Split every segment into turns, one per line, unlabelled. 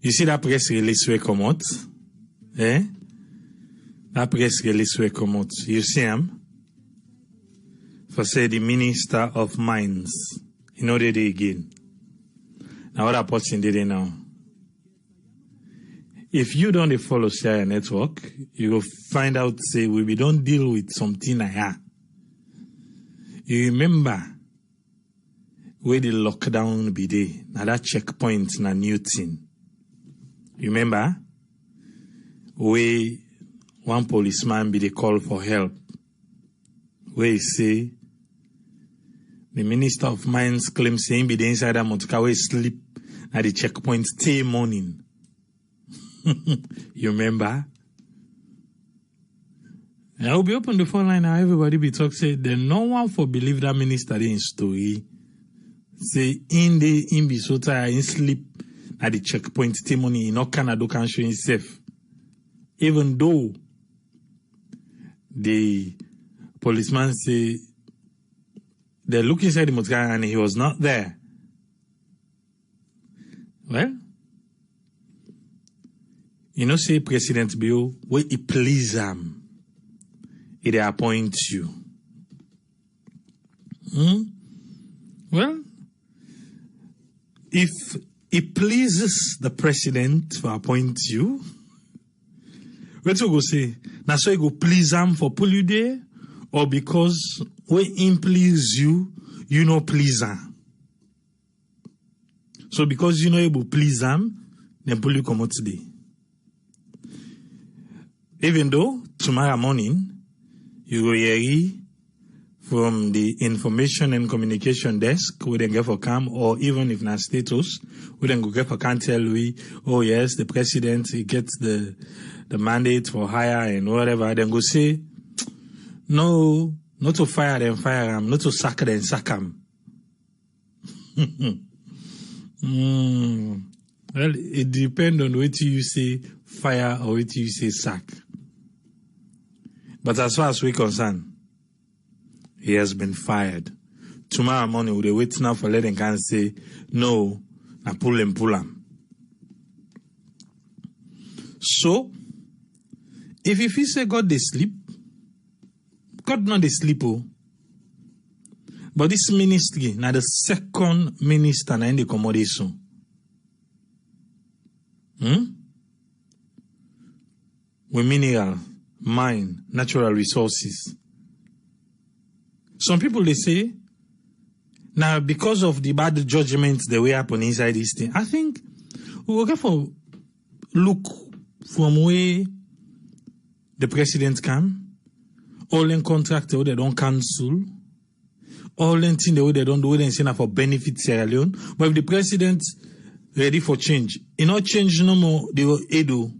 You see that press release will come out? Eh? That press release will come out. You see him? For say the Minister of Mines. You know they did again. Now what that person did it now? If you don't follow share network, you will find out say we don't deal with something like that. You remember where the lockdown be there? Now that checkpoint na new thing. You remember? Where one policeman be the call for help. Where he say the Minister of Mines claims saying be the inside that motorcar where sleep at the checkpoint till morning. You remember? I will be open the phone line now. Everybody be talk say then no one for believe that minister in story. Say in be so tired in sleep at the checkpoint till morning in all Canada can show himself. Even though the policeman say they look inside the motor and he was not there. Well, you know, say President Bill, where he please him, he appoints you. Well, if it pleases the president to appoint you, what you go say? Now so you go please him for pull you there, or because when him please you, you know please him. So because you know able please him, then pull you come out today. Even though tomorrow morning you go hear from the information and communication desk, we then get for come, or even if not status, we then go get for can tell we, oh yes, the president he gets the mandate for hire and whatever. Then go say, no, not to fire them, fire them, not to sack them, sack them. Well, it depends on what you say fire or what you say sack. But as far as we're concerned, he has been fired. Tomorrow morning, we'll wait now for letting can say, no, I pull him. So, if he say God they sleep, God not they sleep, oh. But this ministry, now the second minister na in the accommodation. With mineral, mine, natural resources. Some people they say, now because of the bad judgments that we happen inside this thing, I think we will get for look from where the president come, all in contract they don't cancel, all in thing they don't do anything for benefit Sierra Leone. But if the president ready for change, it not change no more the Edo,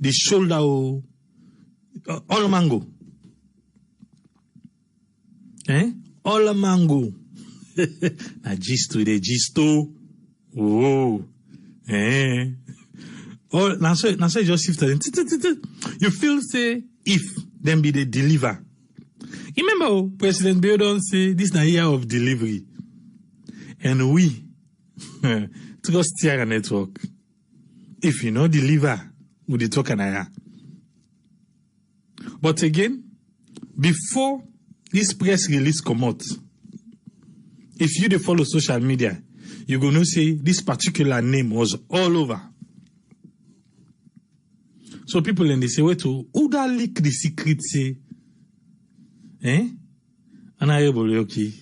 the shoulder, all mango. All mango. Na gist with the gisto. Oh. All now so just shift them. You feel say if them be the deliver. You remember President Bill don't say this na year of delivery. And we trust Sierra network. If you know deliver, we the talk and But again, before this press release come out, if you dey follow social media, you gonna say this particular name was all over. So people then they say, wait, who that leak the secret say? And I able okay,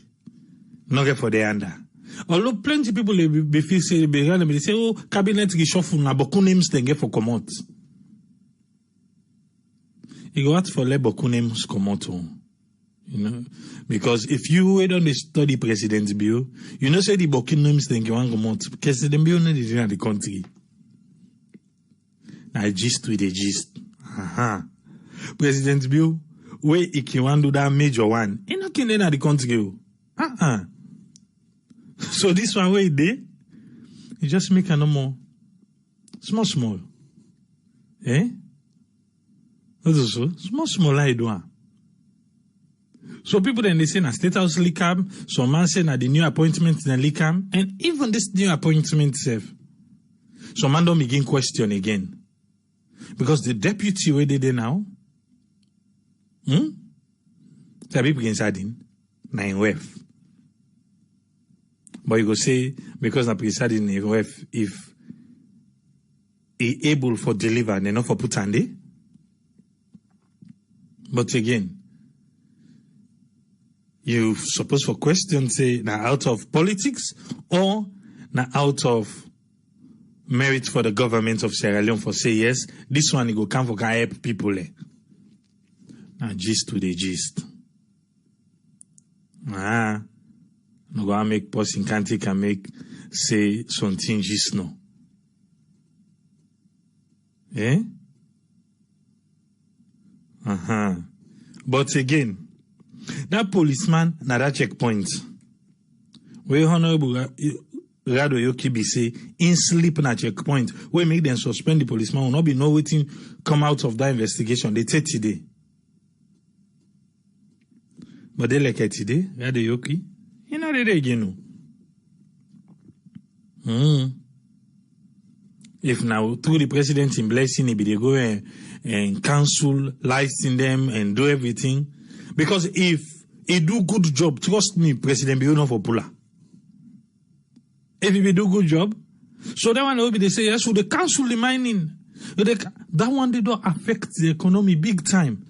not get for the under. Although plenty people they feel say they say, oh, cabinet reshuffle na boku names then get for come out. You go out for let boku names come out. You know, because if you don't study President Bill, you know say the boku names then you want come out because the Bill not in the country. Now gist with the gist. President Bill, where he can want do that major one, he not can in the country. So this one where he did, he just make a no more small. What is so? Small I do. So people then they say na State House Likam, some man say na the new appointment in Likam, and even this new appointment itself, So man don't begin question again. Because the deputy where they there now, the people begin sadin, 9 WEF. But you go say, because na presiding in WEF, if he able for deliver, and not for put handy. But again, you suppose for question say, now out of politics or now out of merit for the government of Sierra Leone for say yes, this one you go come for can help people. Now gist to the gist. No go make person can't can make say something gist no. Eh? But again, that policeman na that checkpoint. Where Honorable Rado Yoki be say in sleep na checkpoint. Where make them suspend the policeman will not be no waiting come out of that investigation. They take today. But they like it today, Rado Yoki. You know they again. If now through the president in blessing, if they go and counsel, license them and do everything. Because if he do good job, trust me, President be enough for Pula. If he do good job, so that one will be they say yes, so the council the mining. That one they don't affect the economy big time.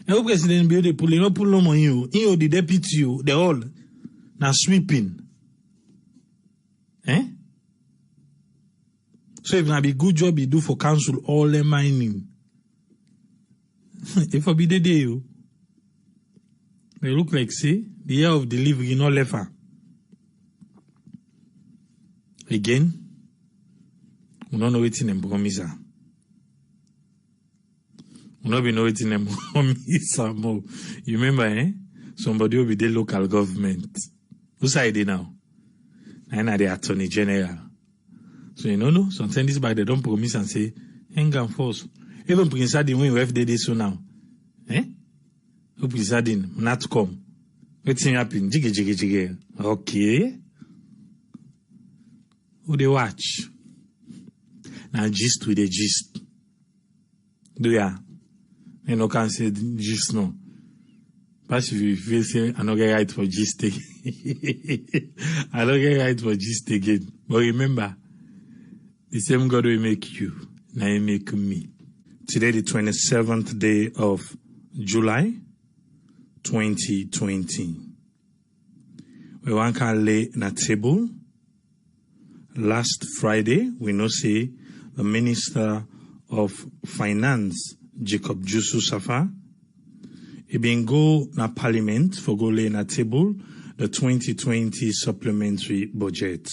And the president be they pull no money you, the deputy you, they all now sweeping. Eh? So if not be good job he do for council all the mining. If I be the day you, they look like say the year of delivery no left her. Again, we don't know what's in them promise. We don't know what's in them promise more. You remember, somebody will be the local government. Who's ID now? And are the attorney general. So you know, sometimes this by they don't promise and say, hang on force. Even Prince Adin when you have this so now. Who Prince Adin not come. What's happen? Jiggy. Okay. Who they watch? Now gist with the gist. Do ya? You know can say gist no. But if you feel say I don't get right for gist again. I don't get right for gist again. But remember, the same God will make you, now he make me. Today, the 27th day of July, 2020. We want to lay on a table. Last Friday, we know say the Minister of Finance, Jacob Jusu Saffa, he been go na Parliament for go lay on a table the 2020 supplementary budget.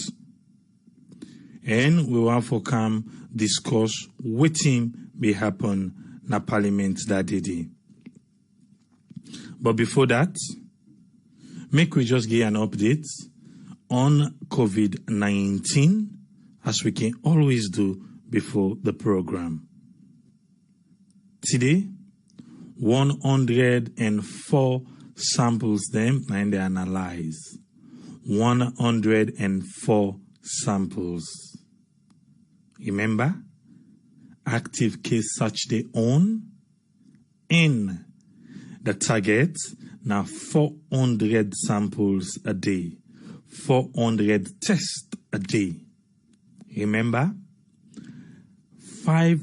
And we want to come discuss what him be happen na Parliament that day. But before that, make we just give an update on COVID-19 as we can always do before the program. Today, 104 samples them and they analyze. 104 samples. Remember, active case search they own in the target now 400 samples a day, 400 tests a day. Remember, 5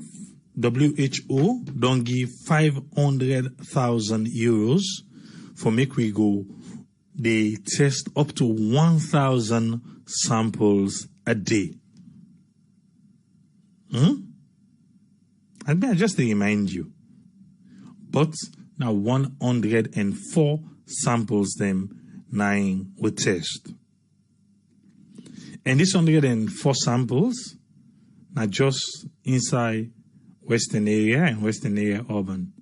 WHO don't give 500,000 euros for make we go. They test up to 1,000 samples a day. I just to remind you. But now 104 samples them 9 we test. And this 104 samples now just inside Western area and Western area urban.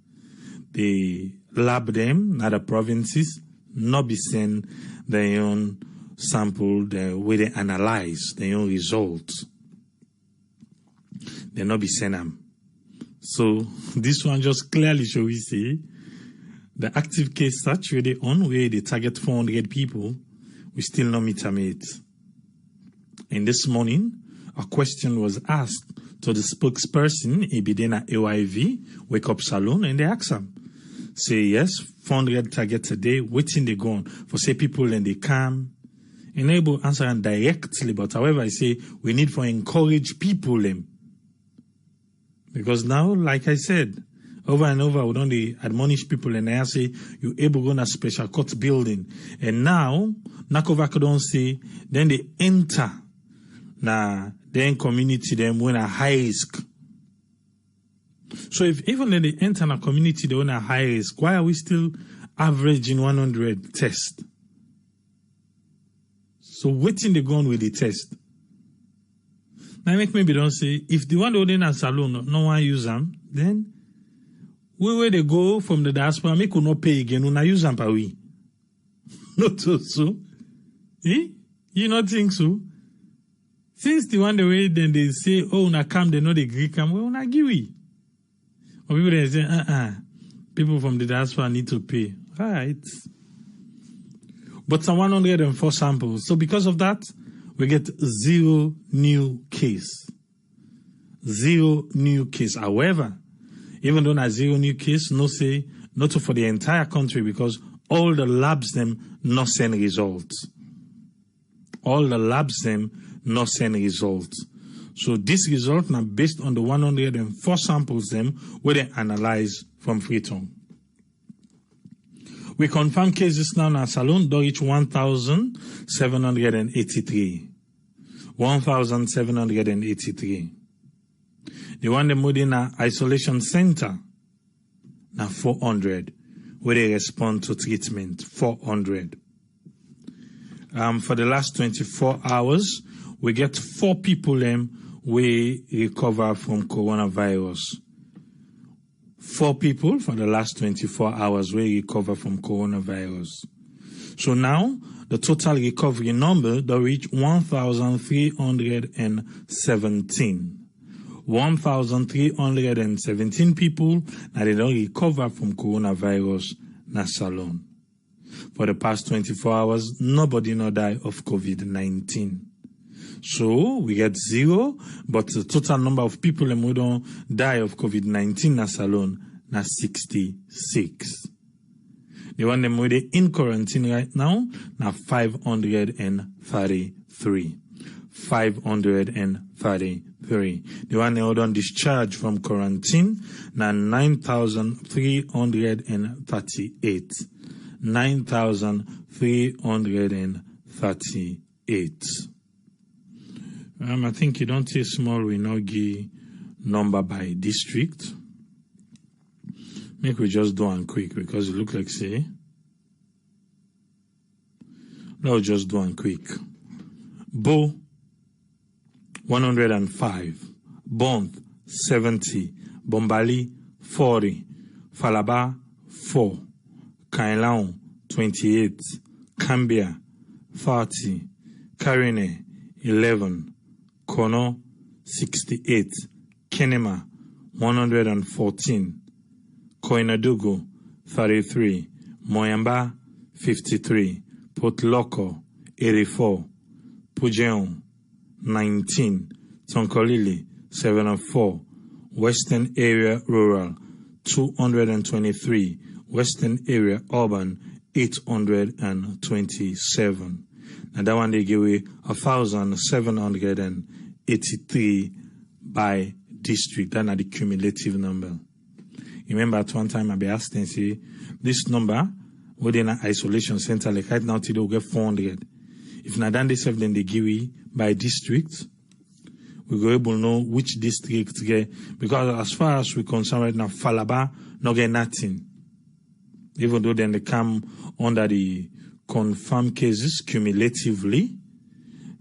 They lab them, not the provinces, not be send their own sample the way they analyze their own results. They not be send them. So this one just clearly show we see the active case search where they on where they target 400 people, we still not meet them it. And this morning, a question was asked to the spokesperson, Ibidena AYV, Wake Up Saloon, and they asked him, say, yes, 400 targets a day, waiting they go on. For say people and they come, enable answer and directly, but however, I say we need to encourage people them. Because now, like I said, over and over, we don't admonish people and I say, you able to go in a special court building. And now, Nakovaka don't say, then they enter, then community, them when a high risk. So if even when they enter a community, they when a high risk, why are we still averaging 100 tests? So waiting they go on with the test. Now make maybe don't say, if the one holding a salon, no one use them, then where they go from the diaspora, make not pay again, we not use them pa we. Not so. Eh? You not think so? Since the one the way then they say, oh, na come, they know the Greek come, well, na give we. Or people they say, people from the diaspora need to pay. Right. But some 104 samples. So because of that, we get 0 new case. 0 new case. However, even though na 0 new case, no say, not for the entire country because all the labs them not send results. All the labs them not send results. So this result now based on the 104 samples them where they analyze from Freetown. We confirm cases now in our salon do reach 1,783. 1,783. The one they moved in our isolation center now 400 where they respond to treatment 400. For the last 24 hours, we get 4 people we recover from coronavirus. 4 people for the last 24 hours we recover from coronavirus. So now the total recovery number will reach 1,317. 1,317 people that they don't recover from coronavirus na salon. For the past 24 hours, nobody no die of COVID-19. So we get 0, but the total number of people who don't die of COVID-19 na salon na 66. The one them in quarantine right now na 533. 533. The one who don't discharge from quarantine na 9,338. 9,338. I think you don't say small, we now give number by district. Make we just do one quick because it look like say. Now just do one quick. Bo 105, Bont 70, Bombali 40, Falaba 4, Kailão 28, Cambia 40, Karine 11, Kono 68, Kenema 114, Koinadugu 33, Moyamba 53, Port Loko 84, Pujeon 19, Tonkolili 704, Western Area Rural 223, Western Area Urban 827. And that one they give away 1,783 by district. That's not the cumulative number. Remember at one time I be asked and say this number within an isolation center like right now today will get 400. If not done this then they give away by district, we go able to know which district get, because as far as we concerned right now, Falaba not get nothing. Even though then they come under the confirmed cases cumulatively.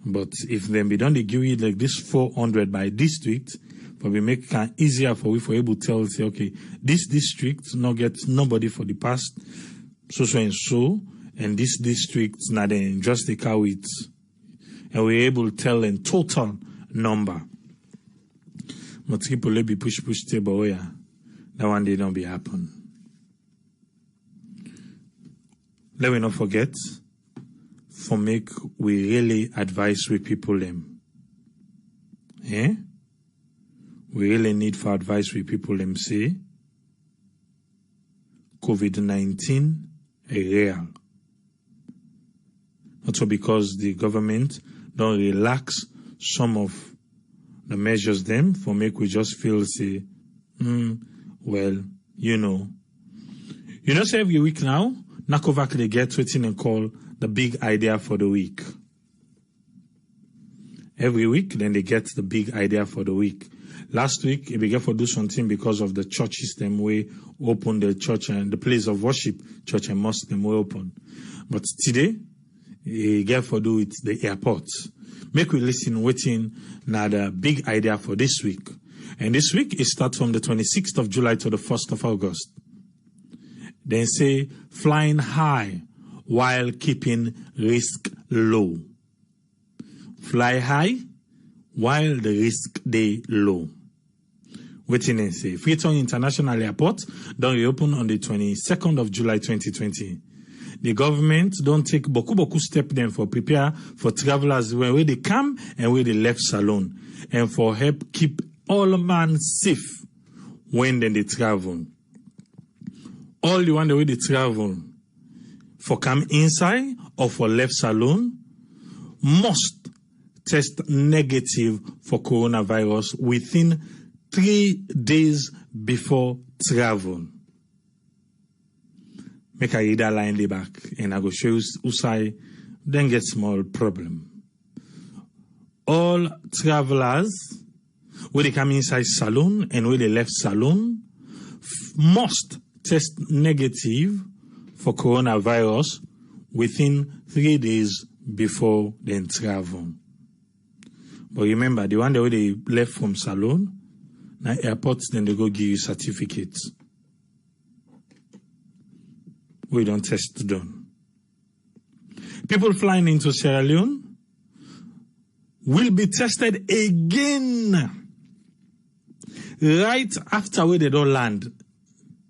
But if then we don't they give you like this 400 by district, but we make it easier for we for able to tell, say, okay, this district not get nobody for the past so and so, and this district now then just take out it, and we're able to tell in total number. But people let be push table, yeah, that one they don't be happen. Let me not forget, for make we really advise with people them. we really need for advice with people them say COVID-19 real. Also because the government don't relax some of the measures them for make we just feel say, well, say every week now, NACOVAC they get what they call the big idea for the week. Every week, then they get the big idea for the week. Last week, they began to do something because of the church system we open the church and the place of worship, church and mosque them we open. But today, they get to do with the airport. Make we listen waiting now the big idea for this week. And this week, it starts from the 26th of July to the 1st of August. Then say, flying high while keeping risk low. Fly high while the risk day low. Waiting and say, Freetown International Airport don't reopen on the 22nd of July 2020. The government don't take boku step then for prepare for travelers where they come and where they left Salon and for help keep all man safe when then they travel. All the one the way they travel for come inside or for left Salon must test negative for coronavirus within 3 days before travel. Make I read that line the back and I go show you Usai then get small problem. All travelers when they come inside Salon and when they left Salon must test negative for coronavirus within 3 days before they travel. But remember, the one that they left from Salon, now airports, then they go give you certificates. We don't test done. People flying into Sierra Leone will be tested again right after where they don't land.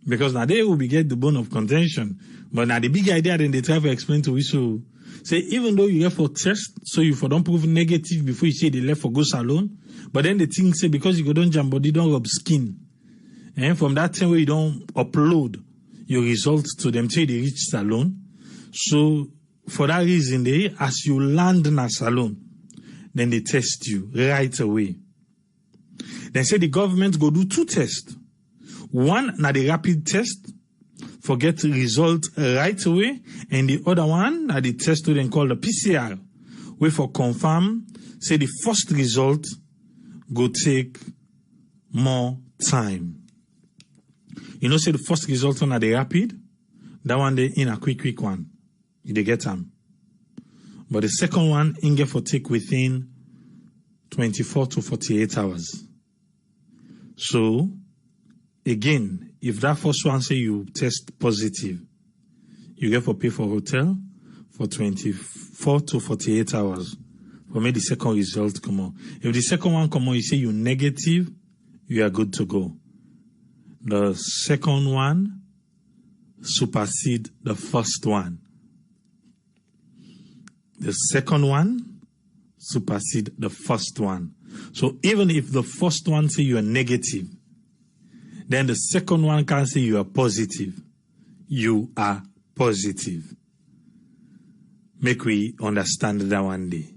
Because now they will be get the bone of contention. But now the big idea then they try to explain to Jusu. Say, even though you left for test, so you for don't prove negative before you say they left for go Salon, but then the thing say because you go don't jam body, don't rub skin. And from that time where you don't upload your results to them till they reach Salon. So for that reason, as you land in a Salon, then they test you right away. Then say the government go do 2 tests. One, na the rapid test, for get result right away, and the other one, na the test we then call the PCR, where for confirm, say the first result go take more time. Say the first result on the rapid, that one they in a quick one, they get them. But the second one, in get for take within 24 to 48 hours. So, again, if that first one say you test positive, you get for pay for hotel for 24 to 48 hours. For me, the second result come on. If the second one come on, you say you negative, you are good to go. The second one supersede the first one. The second one supersede the first one. So even if the first one say you are negative, then the second one can say you are positive. You are positive. Make we understand that one day.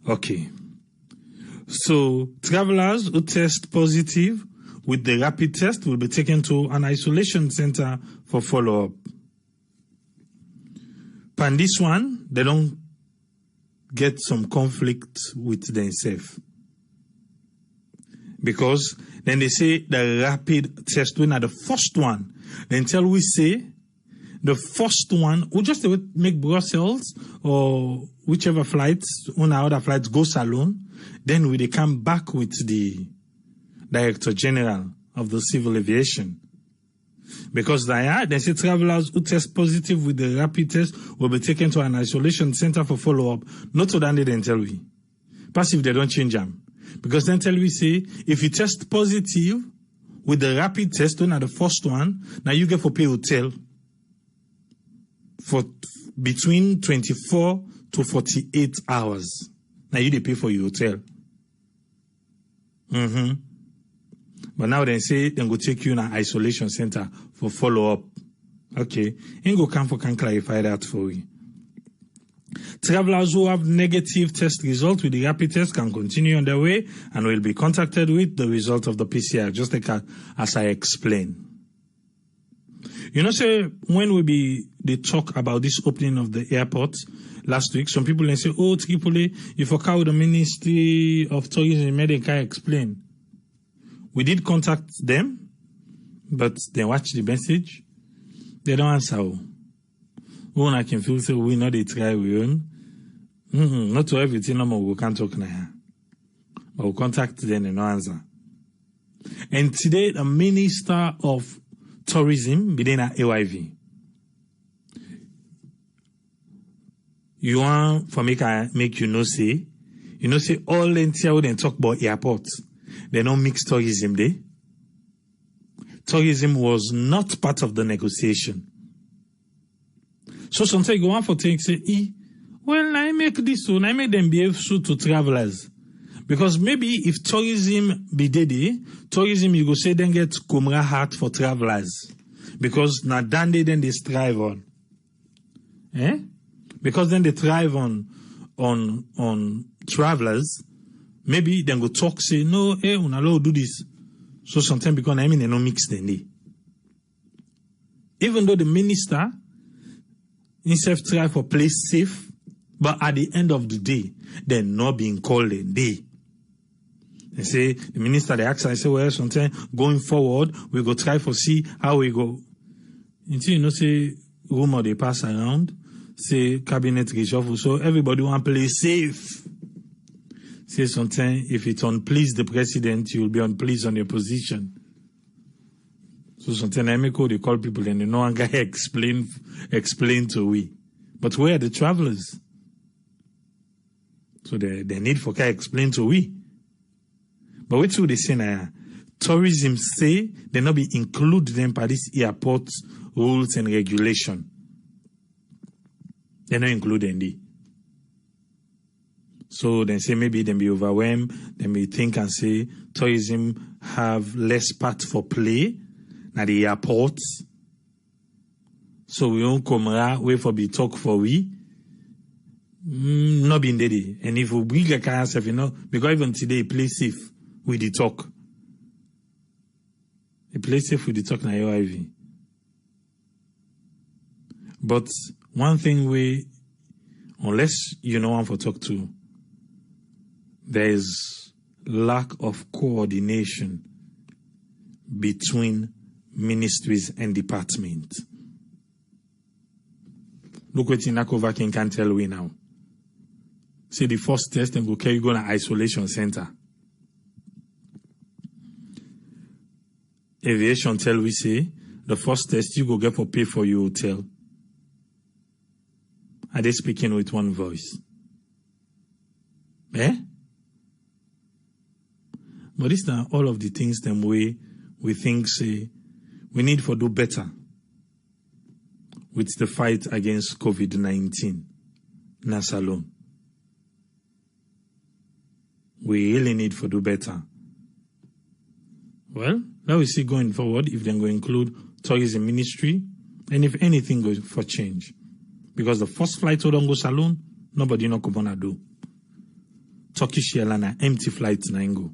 Okay. So travelers who test positive with the rapid test will be taken to an isolation center for follow-up. And this one, they don't get some conflict with themselves. Because then they say the rapid test, when at the first one, then tell we say the first one, we just make Brussels or whichever flights, on our other flights, go Salon, then we they come back with the Director General of the Civil Aviation. Because they say travelers who test positive with the rapid test will be taken to an isolation center for follow-up. Not so that they then tell we. Pass if they don't change them. Because then tell we say, if you test positive with the rapid test, one at the first one, now you get for pay hotel for between 24 to 48 hours. Now you they pay for your hotel. But now they say they go take you in an isolation center for follow-up. Okay. Ingo Kamfo can clarify that for you. Travelers who have negative test results with the rapid test can continue on their way and will be contacted with the result of the PCR, just like as I explained. You know, say, when they talk about this opening of the airport last week, some people say, oh, Tripoli, you forgot the Ministry of Tourism, they can't explain. We did contact them, but they watch the message. They don't answer. When I can feel so we know they try we own. Not to everything no more we can't talk now. But we'll contact them and no answer. And today the Minister of Tourism within AYV. You want for make you know say all entire when talk about airports. They don't mix tourism there. Tourism was not part of the negotiation. So sometimes you go on for things say, well, I make this so, I make them behave so to travelers. Because maybe if tourism be there, tourism you go say then get Kumra heart for travelers. Because now then they strive on. Because then they thrive on travelers, maybe then go talk say, no, una allow do this. So sometimes because they no mix then they. Even though the minister himself try for place safe, but at the end of the day, they're not being called a day. They say, the minister, they ask, I say, well, sometimes going forward, we go try for see how we go. Until, you know, say, rumor they pass around, say, cabinet reshuffle, so everybody want to play safe. Say, sometimes, if it unplease the president, you will be unpleased on your position. So sometimes I make they call people and no one can explain to we. But where are the travelers? So they need for can explain to we. But what do they say now? Tourism say they not be include them by this airport rules and regulation. They not include any. So they say maybe they be overwhelmed, they may think and say tourism have less part for play. Now the airports. So we don't come around, wait for be talk for we. Not being ready. And if we get ourselves, you know, because even today, play safe with the talk. A play safe with the talk na your IV. But one thing we, unless you know one for talk to, there is lack of coordination between ministries and departments. Look what Inakova can tell we now. Say the first test and go carry you go to isolation center. Aviation tell we say the first test you go get for pay for your hotel. Are they speaking with one voice? But this now all of the things them way we think say we need for do better with the fight against COVID-19. Nas alone. We really need for do better. Well, now we see going forward if they're going to include tourism ministry and if anything goes for change. Because the first flight to don't go saloon, nobody know what do. Turkish airline empty flights na go.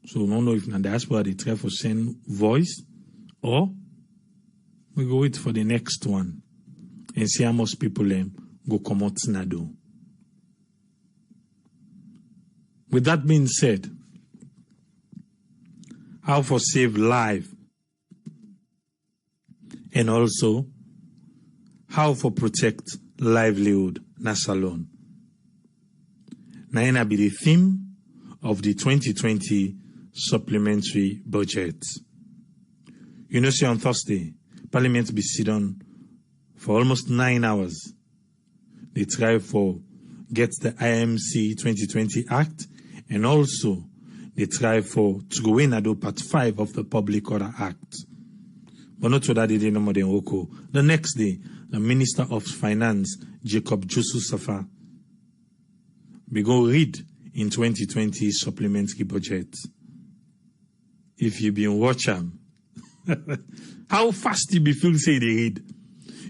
So we don't know if na diaspora they try for send voice or we go wait for the next one and see how much people go come out na do. With that being said, how for save life and also how for protect livelihood na salon. Now be the theme of the 2020 supplementary budget. You know, see on Thursday, Parliament be sit on for almost 9 hours. They try for get the IMC 2020 Act and also they try for to go in and part 5 of the Public Order Act. But not to that they didn't know more than Oko. The next day, the Minister of Finance, Jusu Saffa, we go read in 2020 supplementary budget. If you been watch them, how fast you be feel say they read?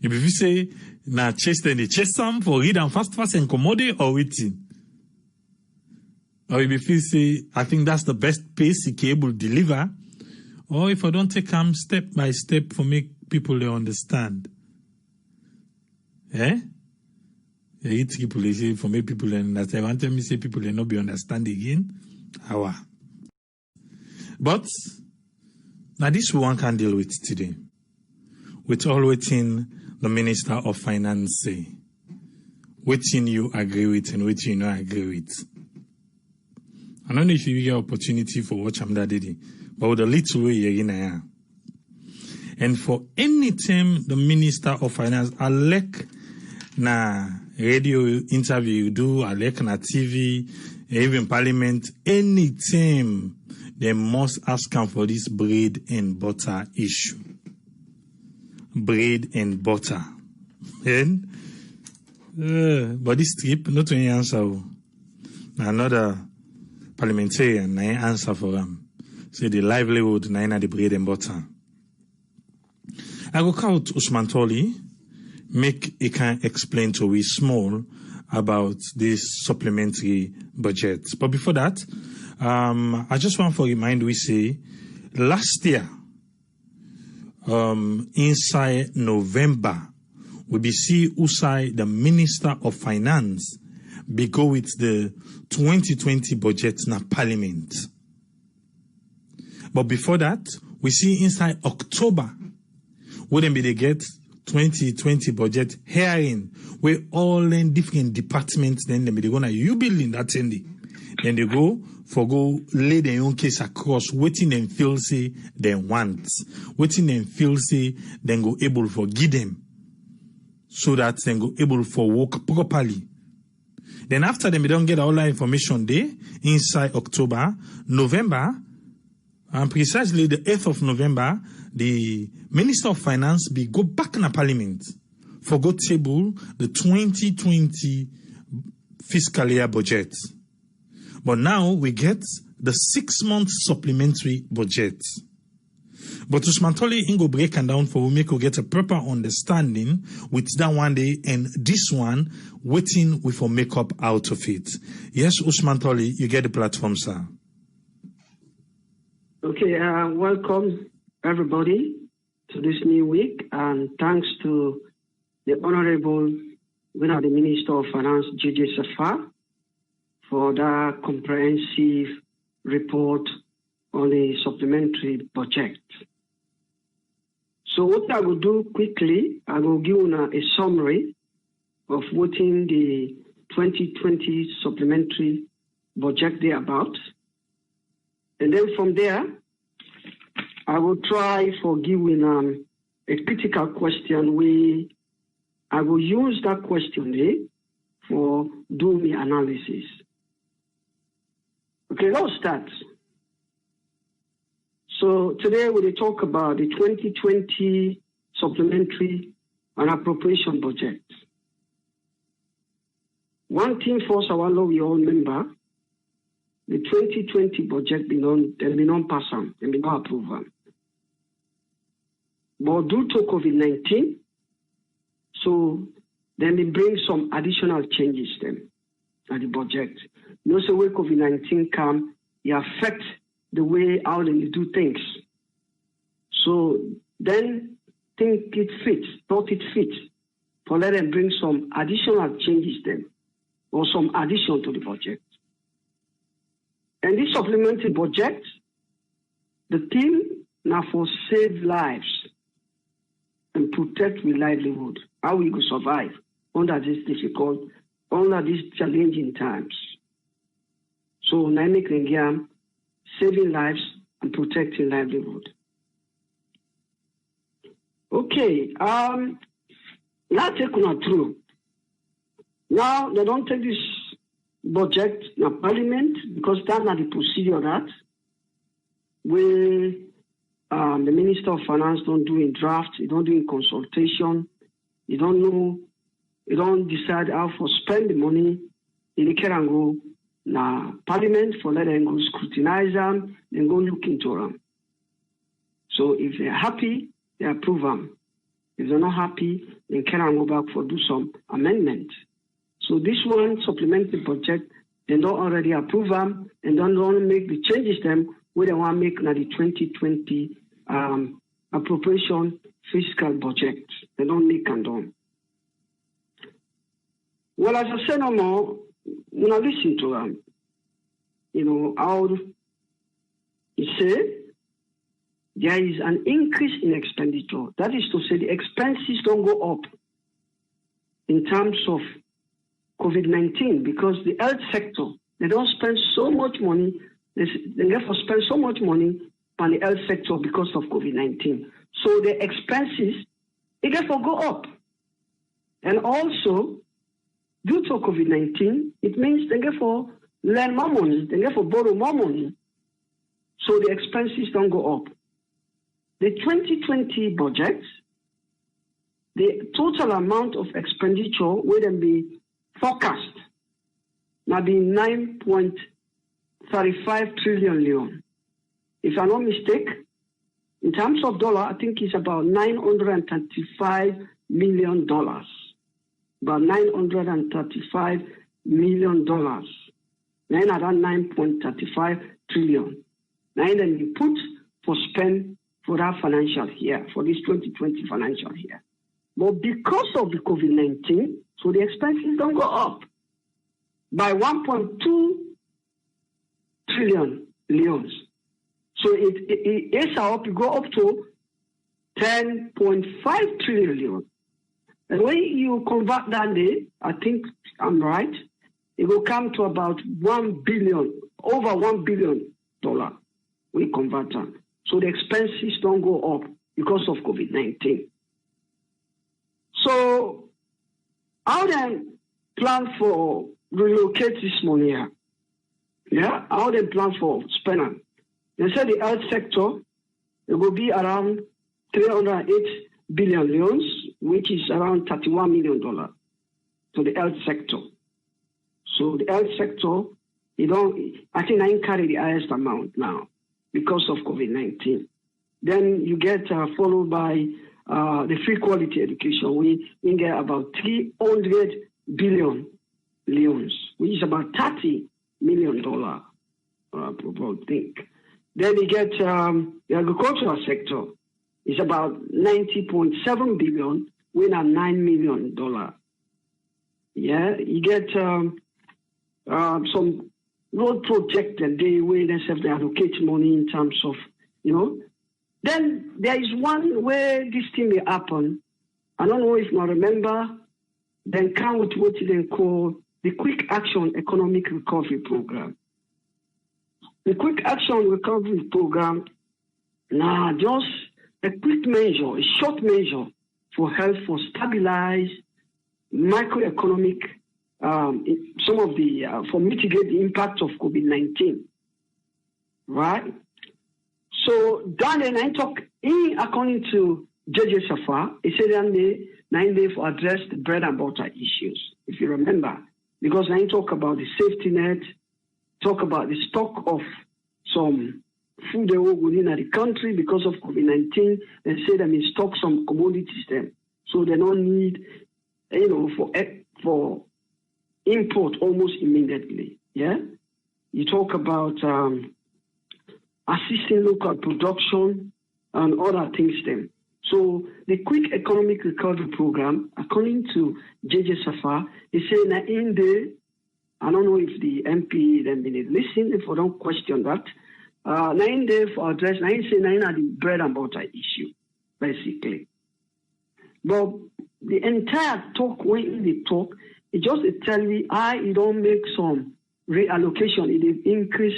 If you say na chase then they chase them for read and fast and commodity or waiting. Or if you feel say, I think that's the best pace you can able to deliver. Or if I don't take them step by step for make people they understand. Eh? It's people they say for make people they understand. One time me say people they not be understand again. How? But now this one can deal with today. With all waiting the Minister of Finance say. Waiting you agree with and waiting you not agree with. I don't know if you get opportunity for watch them that day, but with a little way you're in. And for any time the Minister of Finance elect na radio interview you do, elect na TV, even Parliament, any time they must ask them for this bread and butter issue. Bread and butter. And but this trip, not any answer. Another parliamentarian, na answer for them. Say the livelihood, na the bread and butter. I go out Usman Toli, make he can explain to we small about this supplementary budget. But before that, I just want to remind we say last year, inside November, we be see Usai, the Minister of Finance, be go with the 2020 budget na Parliament. But before that, we see inside October, wouldn't be they get 2020 budget hearing, where all in different departments, then they go na you building that thing. Then they go lay their own case across, waiting and feel say they want, waiting and feel say then go able for give them, so that then go able for work properly. Then after them, we don't get all that information there inside October, November, and precisely the 8th of November, the Minister of Finance be go back in the Parliament for go table the 2020 fiscal year budget. But now we get the 6-month supplementary budget. But Usman Toli Ingo break and down for we make we get a proper understanding with that one day and this one waiting with a makeup out of it. Yes, Usman Toli, you get the platform, sir.
Okay, welcome everybody to this new week, and thanks to the Honorable winner, the Minister of Finance, Saffa, for that comprehensive report on the supplementary budget. So what I will do quickly, I will give you a summary of what in the 2020 supplementary budget they about. And then from there, I will try for giving a critical question where I will use that question there for doing the analysis. Okay, let's start. So today we will talk about the 2020 supplementary and appropriation budget. One thing first, I want we all remember, the 2020 budget they be non-pass on, they be not approve on. But due to COVID-19, so then they bring some additional changes then at the budget. You know, so when COVID-19 come, it affect the way how they do things. So then thought it fit for let them bring some additional changes then, or some addition to the budget. And this supplementary budget, the theme now for save lives and protect with livelihood. How we could survive under this difficult, under these challenging times. So Naimik Rengiam, saving lives and protecting livelihood. Okay, let's take on through. Now they don't take this budget in Parliament because that's not the procedure that where the Minister of Finance don't do in draft, he don't do in consultation, he don't know, he don't decide how to spend the money, they can go na parliament for let them go scrutinize them, then go look into them. So if they're happy, they approve them. If they're not happy, they can go back for do some amendment. So this one supplementary budget, they don't already approve them and don't want to make the changes them where they want to make now the 2020 appropriation fiscal budget. They don't make and done. Well, as I said no more, when I listen to them, you know, how he said there is an increase in expenditure. That is to say the expenses don't go up in terms of COVID-19 because the health sector, they don't spend so much money, they therefore spend so much money on the health sector because of COVID-19. So the expenses, they therefore go up. And also, due to COVID-19, it means they therefore lend more money, they therefore borrow more money. So the expenses don't go up. The 2020 budget, the total amount of expenditure will then be forecast now be 9.35 trillion Leone. If I'm not mistaken, in terms of dollar, I think it's about $935 million. About $935 million. Now around 9.35 trillion. Now then you put for spend for that financial year, for this 2020 financial year. But because of the COVID-19, so the expenses don't go up by 1.2 trillion Leones. So it's up to go up to 10.5 trillion Leone. And when you convert that day, I think I'm right, it will come to about $1 billion, over $1 billion we convert that. So the expenses don't go up because of COVID-19. So how then plan for relocate this money here? Yeah, how they plan for spending? They said the health sector, it will be around 308 billion Leones, which is around $31 million to the health sector. So the health sector, I think I carry the highest amount now because of COVID-19. Then you get followed by the free quality education. We get about 300 billion Leones, which is about $30 million, I think. Then you get the agricultural sector. It's about 90.7 billion, with a $9 million. Yeah, you get some road project that they will themselves allocate money in terms of, you know. Then there is one where this thing may happen. I don't know if you remember. Then come with what they call the Quick Action Economic Recovery Program. The Quick Action Recovery Program, now just a quick measure, a short measure for help for stabilize microeconomic, some of the, for mitigate the impact of COVID-19, right? So then I talk, according to JJ Saffa, he said that 9 days for address the bread and butter issues, if you remember, because I talk about the safety net, talk about the stock of some food they will go in the country because of COVID-19, they say they may stock some commodities then. So they don't need, you know, for import almost immediately. Yeah? You talk about assisting local production and other things then. So the Quick Economic Recovery Program, according to JJ Saffa, they say that in the, I don't know if the MP then been listening, if I don't question that, 9 days for address, 9 say 9 are the bread and butter issue, basically. But the entire talk, when they talk, it just tell me, you don't make some reallocation, it increase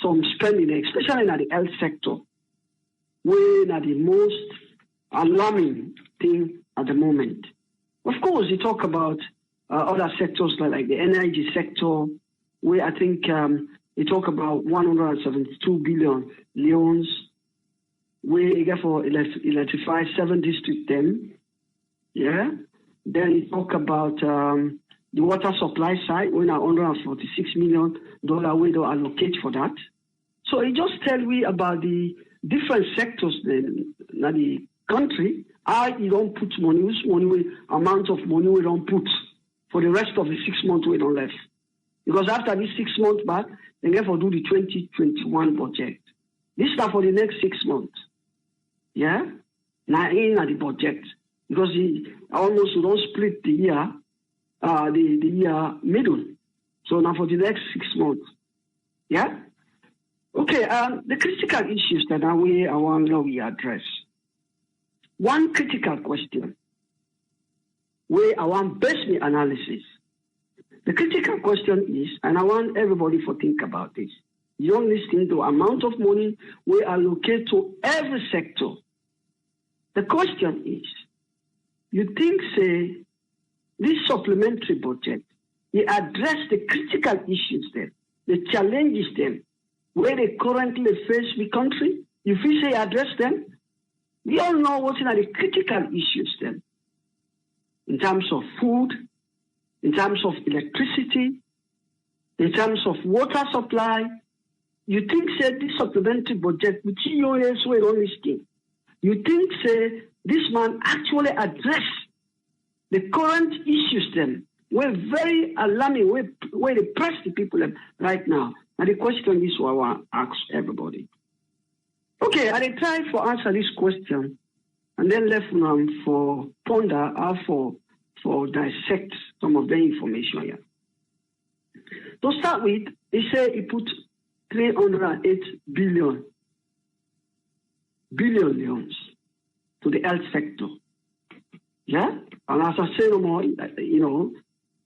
some spending, especially in the health sector, where are the most alarming thing at the moment. Of course, you talk about other sectors like the energy sector, where I think you talk about 172 billion Leones, where you get for electrify 7 districts then. Yeah. Then you talk about the water supply side, we now $146 million we don't allocate for that. So it just tells we about the different sectors in the country. How you don't put money, which money, amount of money we don't put for the rest of the 6 months we don't left. Because after this 6 months back, they therefore do the 2021 budget. This is for the next 6 months. Yeah? Now in the budget. Because almost you don't split the year, the year middle. So now for the next 6 months. Yeah? Okay, the critical issues that I want to address. One critical question where I want base me analysis. The critical question is, and I want everybody to think about this. You don't listen to amount of money we allocate to every sector. The question is, you think, say, this supplementary budget, it address the critical issues then, the challenges then, where they currently face the country? You feel say address them? We all know what are the critical issues then, in terms of food, in terms of electricity, in terms of water supply. You think, say, this supplementary budget, which you always wait on this thing, you think, say, this man actually address the current issues then, were very alarming, where they press the people right now. And the question is what I want to ask everybody. Okay, I try to answer this question and then left for ponder or for dissect some of the information here. To start with, he said he put 308 billion leons to the health sector. Yeah? And as I say no more,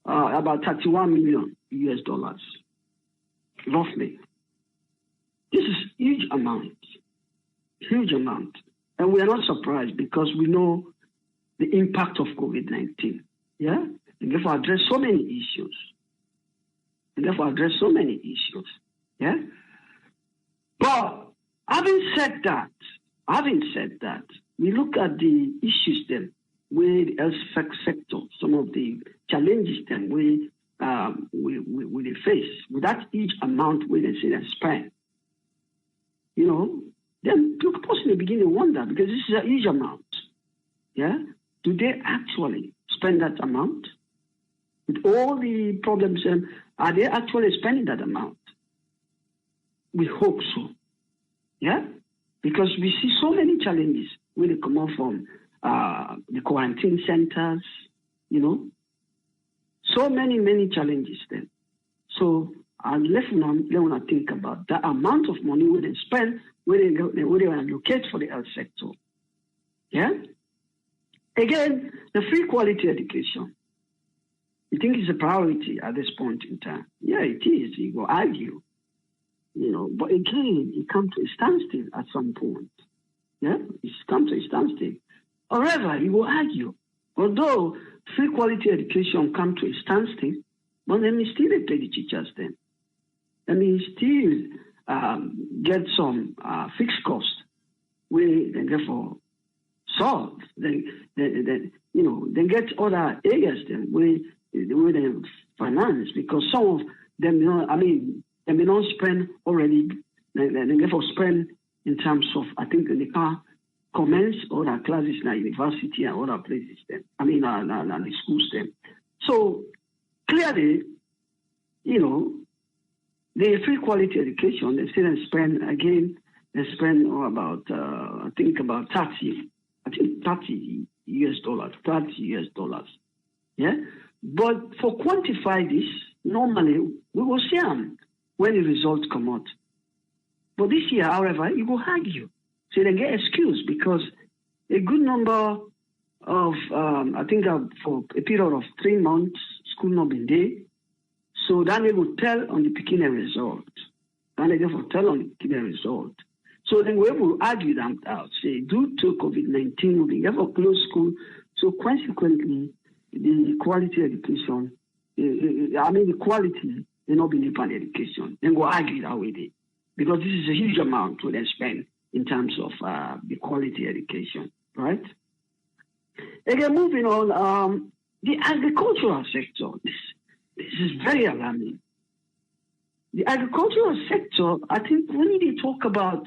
about $31 million US, roughly. This is huge amount. And we are not surprised because we know the impact of COVID-19. Yeah? And therefore address so many issues. Yeah? But having said that, we look at the issues then with the health sector, some of the challenges then we face with that huge amount we say they spend. Then you could possibly begin to wonder, because this is a huge amount. Yeah? Do they actually spend that amount? With all the problems, are they actually spending that amount? We hope so. Yeah? Because we see so many challenges when they come out from the quarantine centers, So many challenges then. So I left them to think about the amount of money we they spend, where they allocate for the health sector. Yeah? Again, the free quality education. You think it's a priority at this point in time? Yeah, it is. You will argue. But again, it comes to a standstill at some point. Yeah? It comes to a standstill. However, you will argue. Although free quality education come to a standstill, but let me still pay the teachers then. Let me still get some fixed cost where they therefore solve. Then get other areas then where they finance, because some of them, they may not spend already. They therefore spend in terms of, I think they can commence other classes in university and other places then. The schools then. So clearly, the free quality education, they still spend about $30 US. Yeah? But for quantify this, normally we will see them when the results come out. But this year, however, you will argue. So they get excuse because a good number of, for a period of 3 months, school not been there. So then they will tell on the beginning result. So then we will argue them out. Say, due to COVID-19, we have a closed school. So consequently, the quality education, the quality will not be upon education. Then we'll argue that with it. Because this is a huge amount to then spend in terms of the quality education, right? Again, moving on, the agricultural sector. This is very alarming. The agricultural sector, I think when they talk about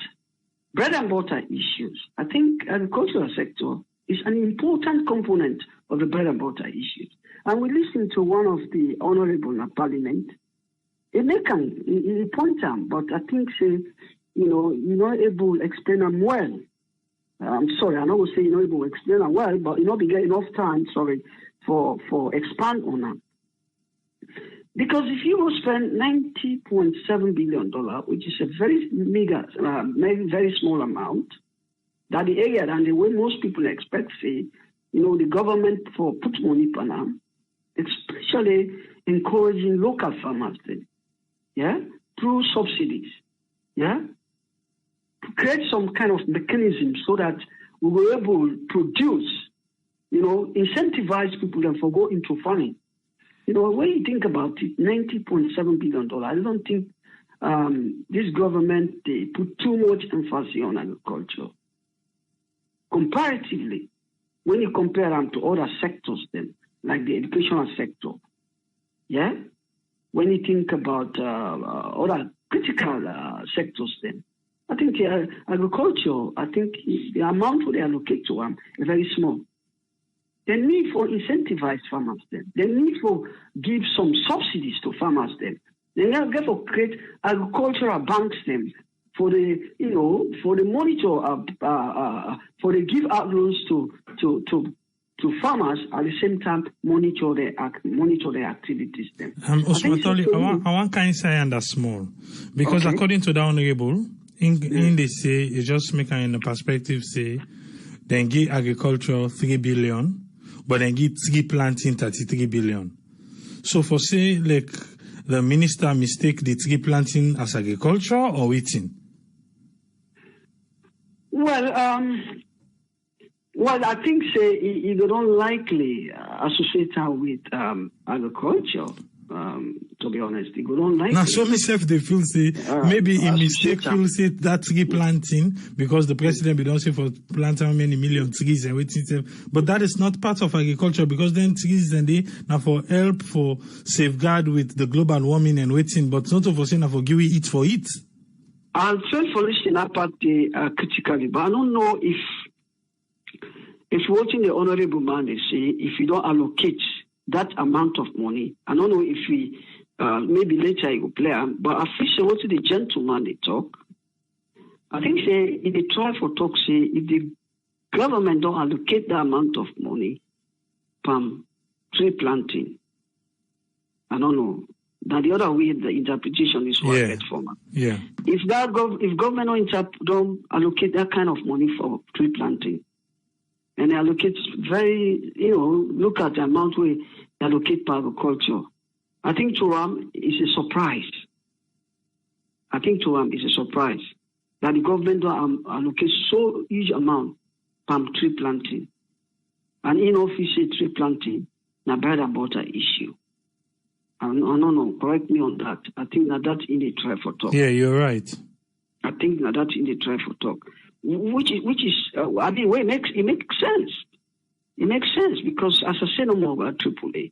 bread and butter issues, I think agricultural sector is an important component of the bread and butter issues. And we listened to one of the honorable in parliament. He point them, but I think say, you're not able to explain them well. I'm sorry, I know we say you're not able to explain them well, but you're not get enough time, for expand on them. Because if you will spend $90.7 billion, which is a very meager, very small amount, that the area and the way most people expect, say, the government for put money on them, especially encouraging local farmers, through subsidies, to create some kind of mechanism so that we were able to produce, incentivize people and go into farming. When you think about it, $90.7 billion, I don't think this government, they put too much emphasis on agriculture. Comparatively, when you compare them to other sectors, then, like the educational sector, when you think about other critical sectors, then, I think agriculture, the amount they allocate to them is very small. The need for incentivize farmers then. The need for give some subsidies to farmers then. They get for create agricultural banks then for the for the monitor for the give out loans to farmers at the same time monitor their activities then.
Osmatoli, I want kind of say and that's small because according to the honorable, in they say you just make a perspective say then give agriculture 3 billion. But then give tree planting 33 billion. So for say, like, the minister mistake the tree planting as agriculture or eating?
Well, I think say you don't likely associate her with agriculture. To be honest, you don't likely.
Now, so myself they feel say maybe in mistake feel say that tree planting because the president don't say for plant how many million trees and waiting. But that is not part of agriculture because then trees and they now for help for safeguard with the global warming and waiting, but not for saying for give it for it.
I'll try for listening that part critically, but I don't know if watching the honorable man they say if you don't allocate that amount of money, I don't know if we maybe later you will play, but I feel what the gentleman they talk. I think say if they try for talk say if the government don't allocate the amount of money from tree planting, I don't know. Now the other way the interpretation is what I get from.
Yeah.
If government don't allocate that kind of money for tree planting, and they allocate very, look at the amount we allocate for agriculture. I think to them is a surprise. That the government don't allocate so huge amount from tree planting. And in office tree planting, na bread and butter issue. I don't know, correct me on that. I think that's in the try for talk.
Yeah, you're right.
I think that's in the try for talk. Which is it makes sense. It makes sense because as I said no more about AAA,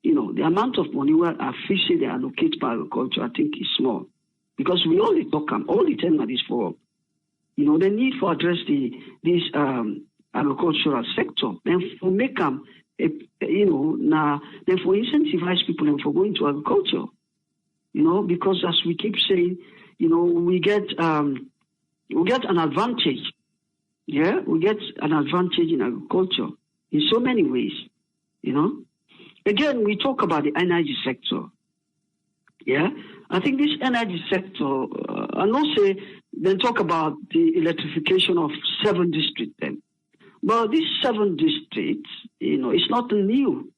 the amount of money where officially they allocate for agriculture, I think is small. Because we only talk all the time at this forum. The need for address this agricultural sector, then for make them then for incentivize people and for going to agriculture. Because as we keep saying, we get an advantage. Yeah, we get an advantage in agriculture in so many ways. Again, we talk about the energy sector. Yeah, I think this energy sector, I know say, then talk about the electrification of 7 districts then. But these 7 districts, it's not new.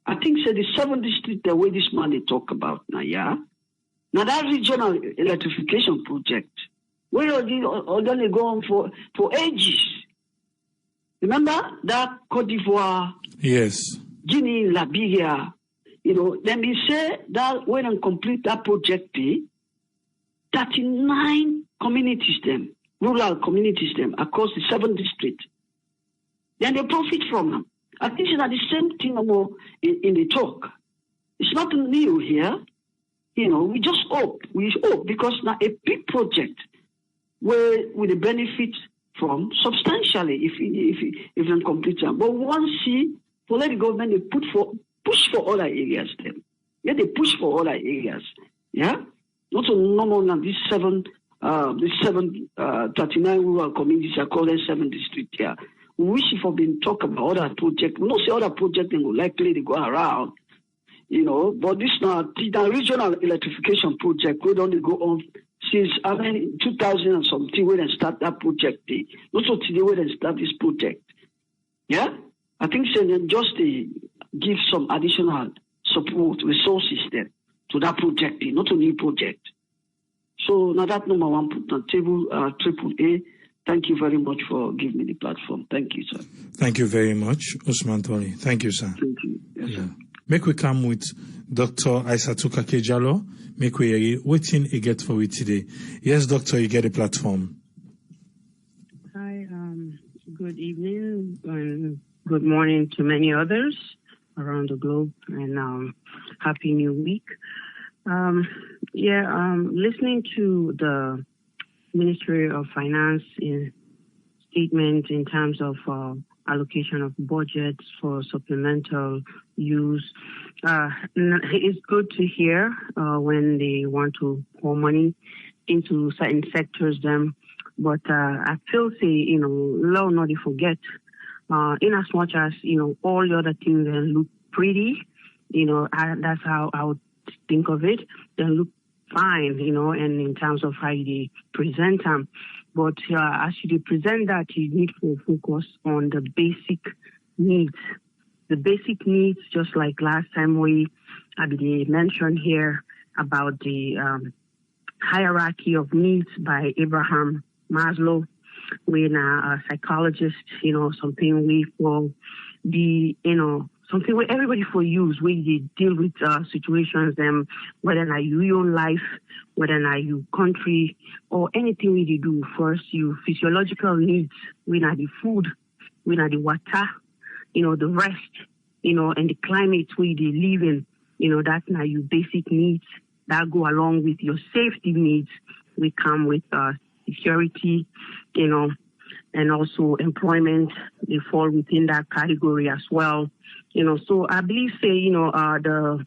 I think say the 7 districts, the way this man they talk about now, Now that regional electrification project, where are they go on for ages? Remember that Cote d'Ivoire?
Yes.
Guinea, Liberia, then we say that when they complete that project, 39 communities them, rural communities them, across the 7 districts. Then they profit from them. I think it's not the same thing in the talk. It's not new here. We just hope. We hope because now a big project where with the benefit from substantially if you complete them. But one see for let the government they push for other areas then. Yeah, they push for other areas. Yeah, not so normal than these 39 rural communities are called 7 districts here. We wish if we been talk about other projects. We don't see other projects they will likely to go around. But this now the regional electrification project we don't go on since 2000 and something when they start that project. Not so today when they start this project. Yeah, I think then just give some additional support resources then to that project, not a new project. So now that number one put on table AAA. Thank you very much for giving me the platform. Thank you, sir.
Thank you very much, Usman Tony. Thank you, sir.
Thank you. Yes, sir.
Make we come with Dr. Aissatou Kejalo. Make we hear waiting you get for it today. Yes, doctor, you get a platform.
Hi, good evening and good morning to many others around the globe, and happy new week. Listening to the Ministry of Finance statement in terms of allocation of budgets for supplemental use. It's good to hear when they want to pour money into certain sectors. But I feel law not to forget. In as much as all the other things look pretty, that's how I would think of it. They look fine, and in terms of how they present them. But as you present that, you need to focus on the basic needs. The basic needs, just like last time we mentioned here about the hierarchy of needs by Abraham Maslow. We're a psychologist, something we for something where everybody for use, where they deal with situations, whether not your own life, whether not your country, or anything we do. First, your physiological needs, we not the food, we not the water, the rest, and the climate where they live in, that's not your basic needs. That go along with your safety needs. We come with security, and also employment. They fall within that category as well. So I believe, the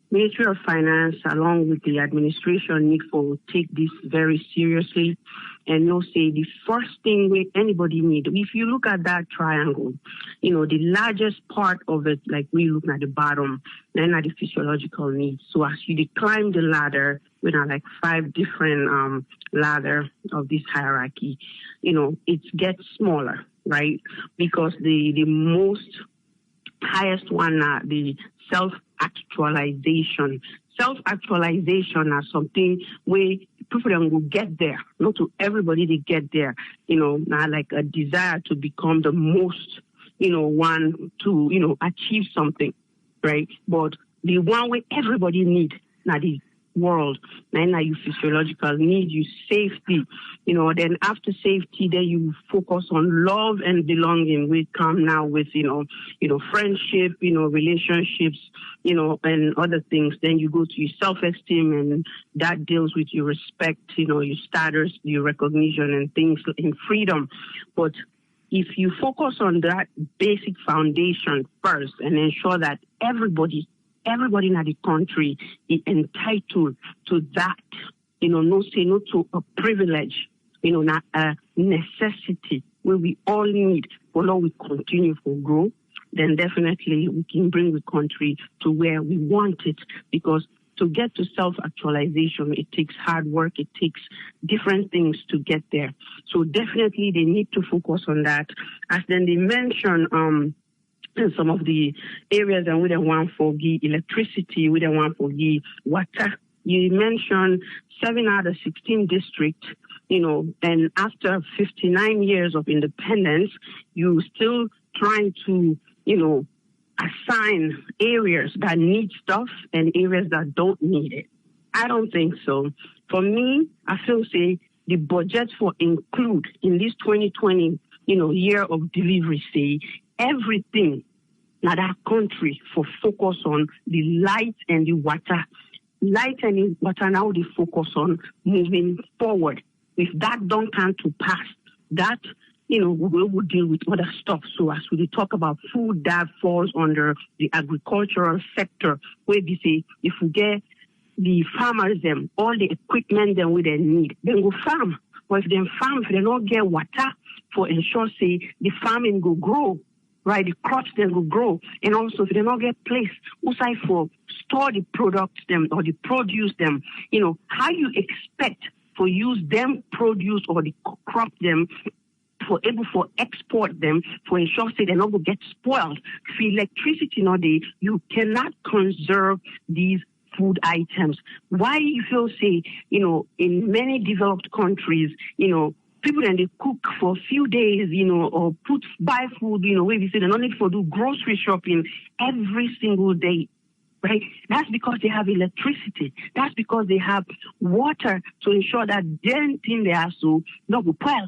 Ministry of Finance, along with the administration, need to take this very seriously and say the first thing anybody need. If you look at that triangle, the largest part of it, like we look at the bottom, then are the physiological needs. So as you climb the ladder, we have like 5 different ladder of this hierarchy, it gets smaller, right? Because the most highest one are the self-actualization. Self-actualization are something where people will get there. Not to everybody they get there. Not like a desire to become the most, one to, achieve something, right? But the one where everybody need, not the world, and now you physiological need, you safety, then after safety, then you focus on love and belonging. We come now with, friendship, relationships, and other things. Then you go to your self-esteem, and that deals with your respect, your status, your recognition, and things in freedom. But if you focus on that basic foundation first and ensure that everybody in the country is entitled to that, no say no to a privilege, not a necessity where we all need, but now we continue to grow, then definitely we can bring the country to where we want it. Because to get to self-actualization, it takes hard work, it takes different things to get there. So definitely they need to focus on that. As then they mention, in some of the areas that we don't want for the electricity, we don't want for the water. You mentioned 7 out of 16 districts, and after 59 years of independence, you still trying to, assign areas that need stuff and areas that don't need it. I don't think so. For me, I feel the budget for include in this 2020, year of delivery, everything now that country for focus on the light and the water. Light and the water now they focus on moving forward. If that don't come to pass, that, we will deal with other stuff. So as we talk about food, that falls under the agricultural sector, where we say if we get the farmers them all the equipment them we they need, then go farm. But if they farm, if they don't get water for ensure say the farming go grow, right? The crops then will grow. And also if they don't get place outside for store the products them or the produce them, how you expect for use them produce or the crop them for able for export them for ensure say they're not going to get spoiled. For electricity nowadays, you cannot conserve these food items. Why you feel say, in many developed countries, people then they cook for a few days, or buy food, where we say they don't need to do grocery shopping every single day. Right? That's because they have electricity. That's because they have water to ensure that anything they are so not will spoil.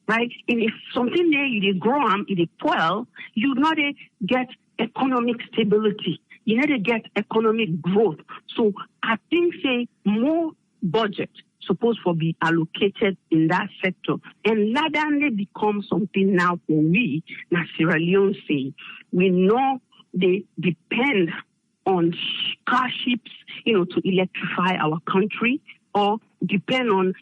Right? And if something there you they grow it they spoil, you not get economic stability. You need to get economic growth. So I think say more budget supposed to be allocated in that sector. And suddenly become something now for we, now Sierra Leone say, we know they depend on car ships, to electrify our country, or depend on,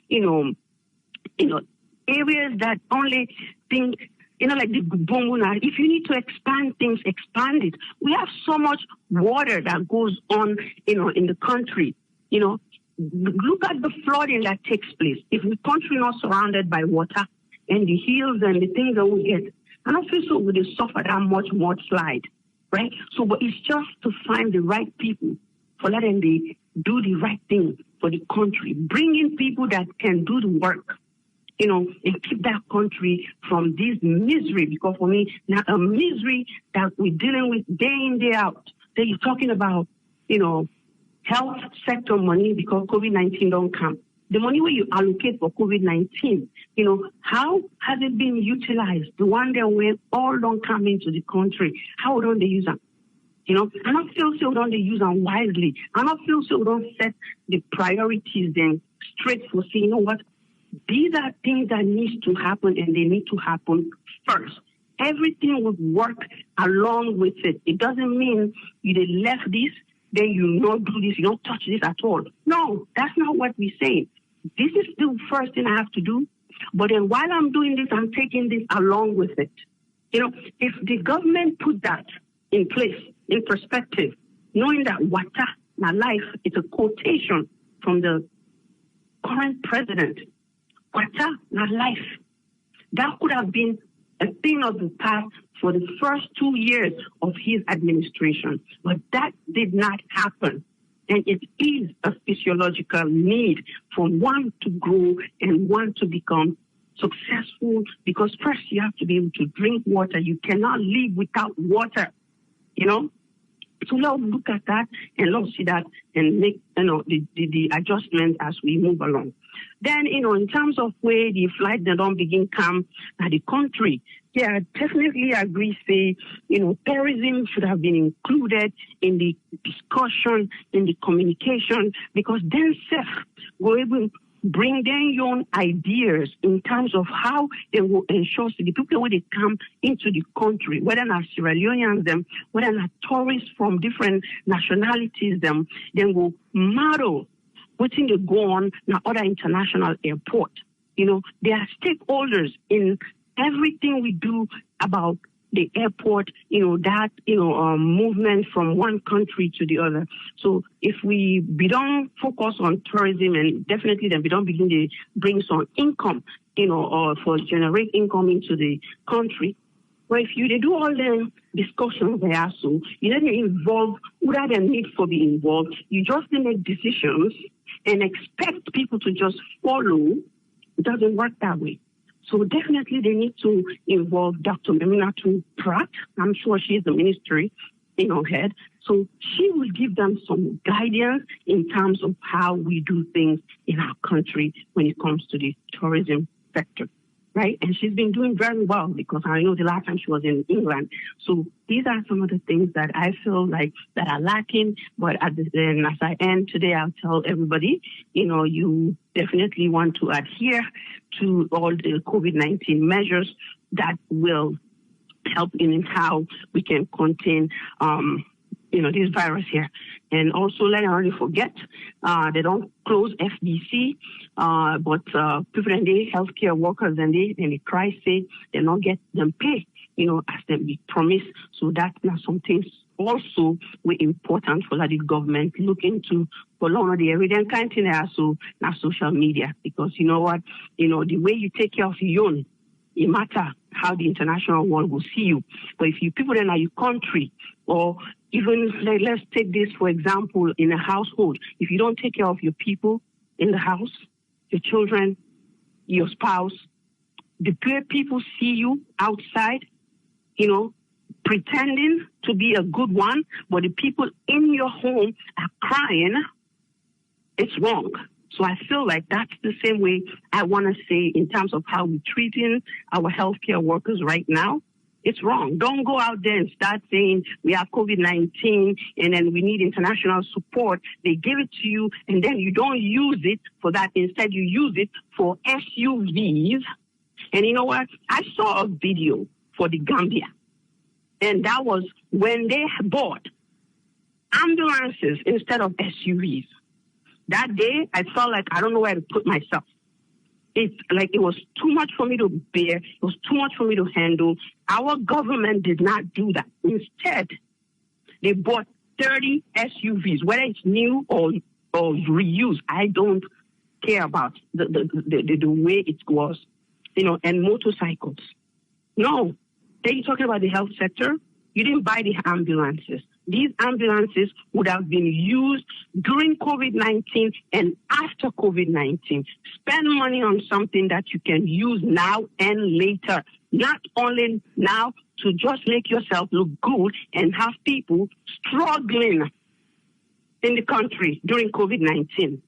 areas that only think, like the Bonguna, if you need to expand things, expand it. We have so much water that goes on, in the country. Look at the flooding that takes place. If the country not surrounded by water and the hills and the things that we get, I don't feel so we will suffer that much mudslide, right? So, but it's just to find the right people for letting they do the right thing for the country, bringing people that can do the work, and keep that country from this misery. Because for me, now a misery that we're dealing with day in, day out. Then you're talking about, health sector money because COVID-19 don't come. The money where you allocate for COVID-19, how has it been utilized? The one that where all don't come into the country, how don't they use them? I don't feel so don't they use them wisely. I don't feel so don't set the priorities then straight for saying, what? These are things that need to happen and they need to happen first. Everything would work along with it. It doesn't mean you left this, then you don't do this, you don't touch this at all. No, that's not what we're saying. This is the first thing I have to do. But then while I'm doing this, I'm taking this along with it. If the government put that in place, in perspective, knowing that water, my life, it's a quotation from the current president. Water, my life. That could have been a thing of the past for the first 2 years of his administration. But that did not happen. And it is a physiological need for one to grow and one to become successful, because first you have to be able to drink water. You cannot live without water, So let's look at that and let's see that and make the adjustment as we move along. Then, in terms of where the flight they don't begin come at the country, yeah, I definitely agree, say, tourism should have been included in the discussion, in the communication, because then we're able to bring their own ideas in terms of how they will ensure the people when they come into the country, whether not Sierra Leoneans, them, whether not tourists from different nationalities, them, then will model what they go on now other international airport. They are stakeholders in everything we do about the airport, movement from one country to the other. So if we don't focus on tourism, and definitely then we don't begin to bring some income, or for generate income into the country. But if they do all the discussions there, so you don't involve without the need for being involved. You just make decisions and expect people to just follow. It doesn't work that way. So definitely they need to involve Dr. Meminatu Pratt. I'm sure she's the ministry head. So she will give them some guidance in terms of how we do things in our country when it comes to the tourism sector. right? And she's been doing very well because I know the last time she was in England. So these are some of the things that I feel like that are lacking. But as I end today, I'll tell everybody, you definitely want to adhere to all the COVID-19 measures that will help in how we can contain this virus here. And also, let everybody forget, they don't close FDC, but people and the healthcare workers and they cry, say they don't get them pay, as they be promised. So that's not something also very important for the government look into for long of the evidence kind of thing also not social media, because you know what, the way you take care of your own, it matter how the international world will see you. But if you people in your country, or even let's take this for example in a household, if you don't take care of your people in the house, your children, your spouse, the people see you outside, pretending to be a good one, but the people in your home are crying, it's wrong. So I feel like that's the same way I want to say in terms of how we're treating our healthcare workers right now. It's wrong. Don't go out there and start saying we have COVID-19 and then we need international support. They give it to you and then you don't use it for that. Instead, you use it for SUVs. And you know what? I saw a video for the Gambia. And that was when they bought ambulances instead of SUVs. That day, I felt like I don't know where to put myself. It's like it was too much for me to bear. It was too much for me to handle. Our government did not do that. Instead, they bought 30 SUVs, whether it's new or reused. I don't care about the way it was, and motorcycles. No, then you're talking about the health sector. You didn't buy the ambulances. These ambulances would have been used during COVID-19 and after COVID-19. Spend money on something that you can use now and later, not only now to just make yourself look good and have people struggling in the country during COVID-19.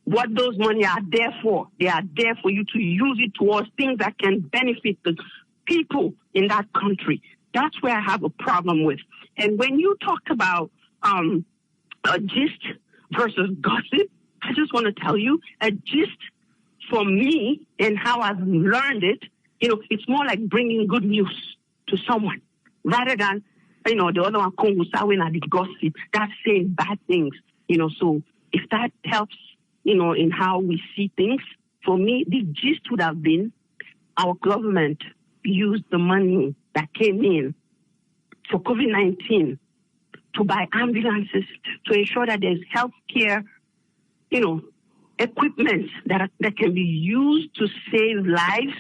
What those money are there for, they are there for you to use it towards things that can benefit the people in that country. That's where I have a problem with. And when you talk about a gist versus gossip, I just want to tell you, a gist for me and how I've learned it, it's more like bringing good news to someone rather than, the other one coming at the gossip, that's saying bad things, So if that helps, in how we see things, for me, the gist would have been our government used the money that came in for COVID-19 to buy ambulances to ensure that there's healthcare, equipment that can be used to save lives.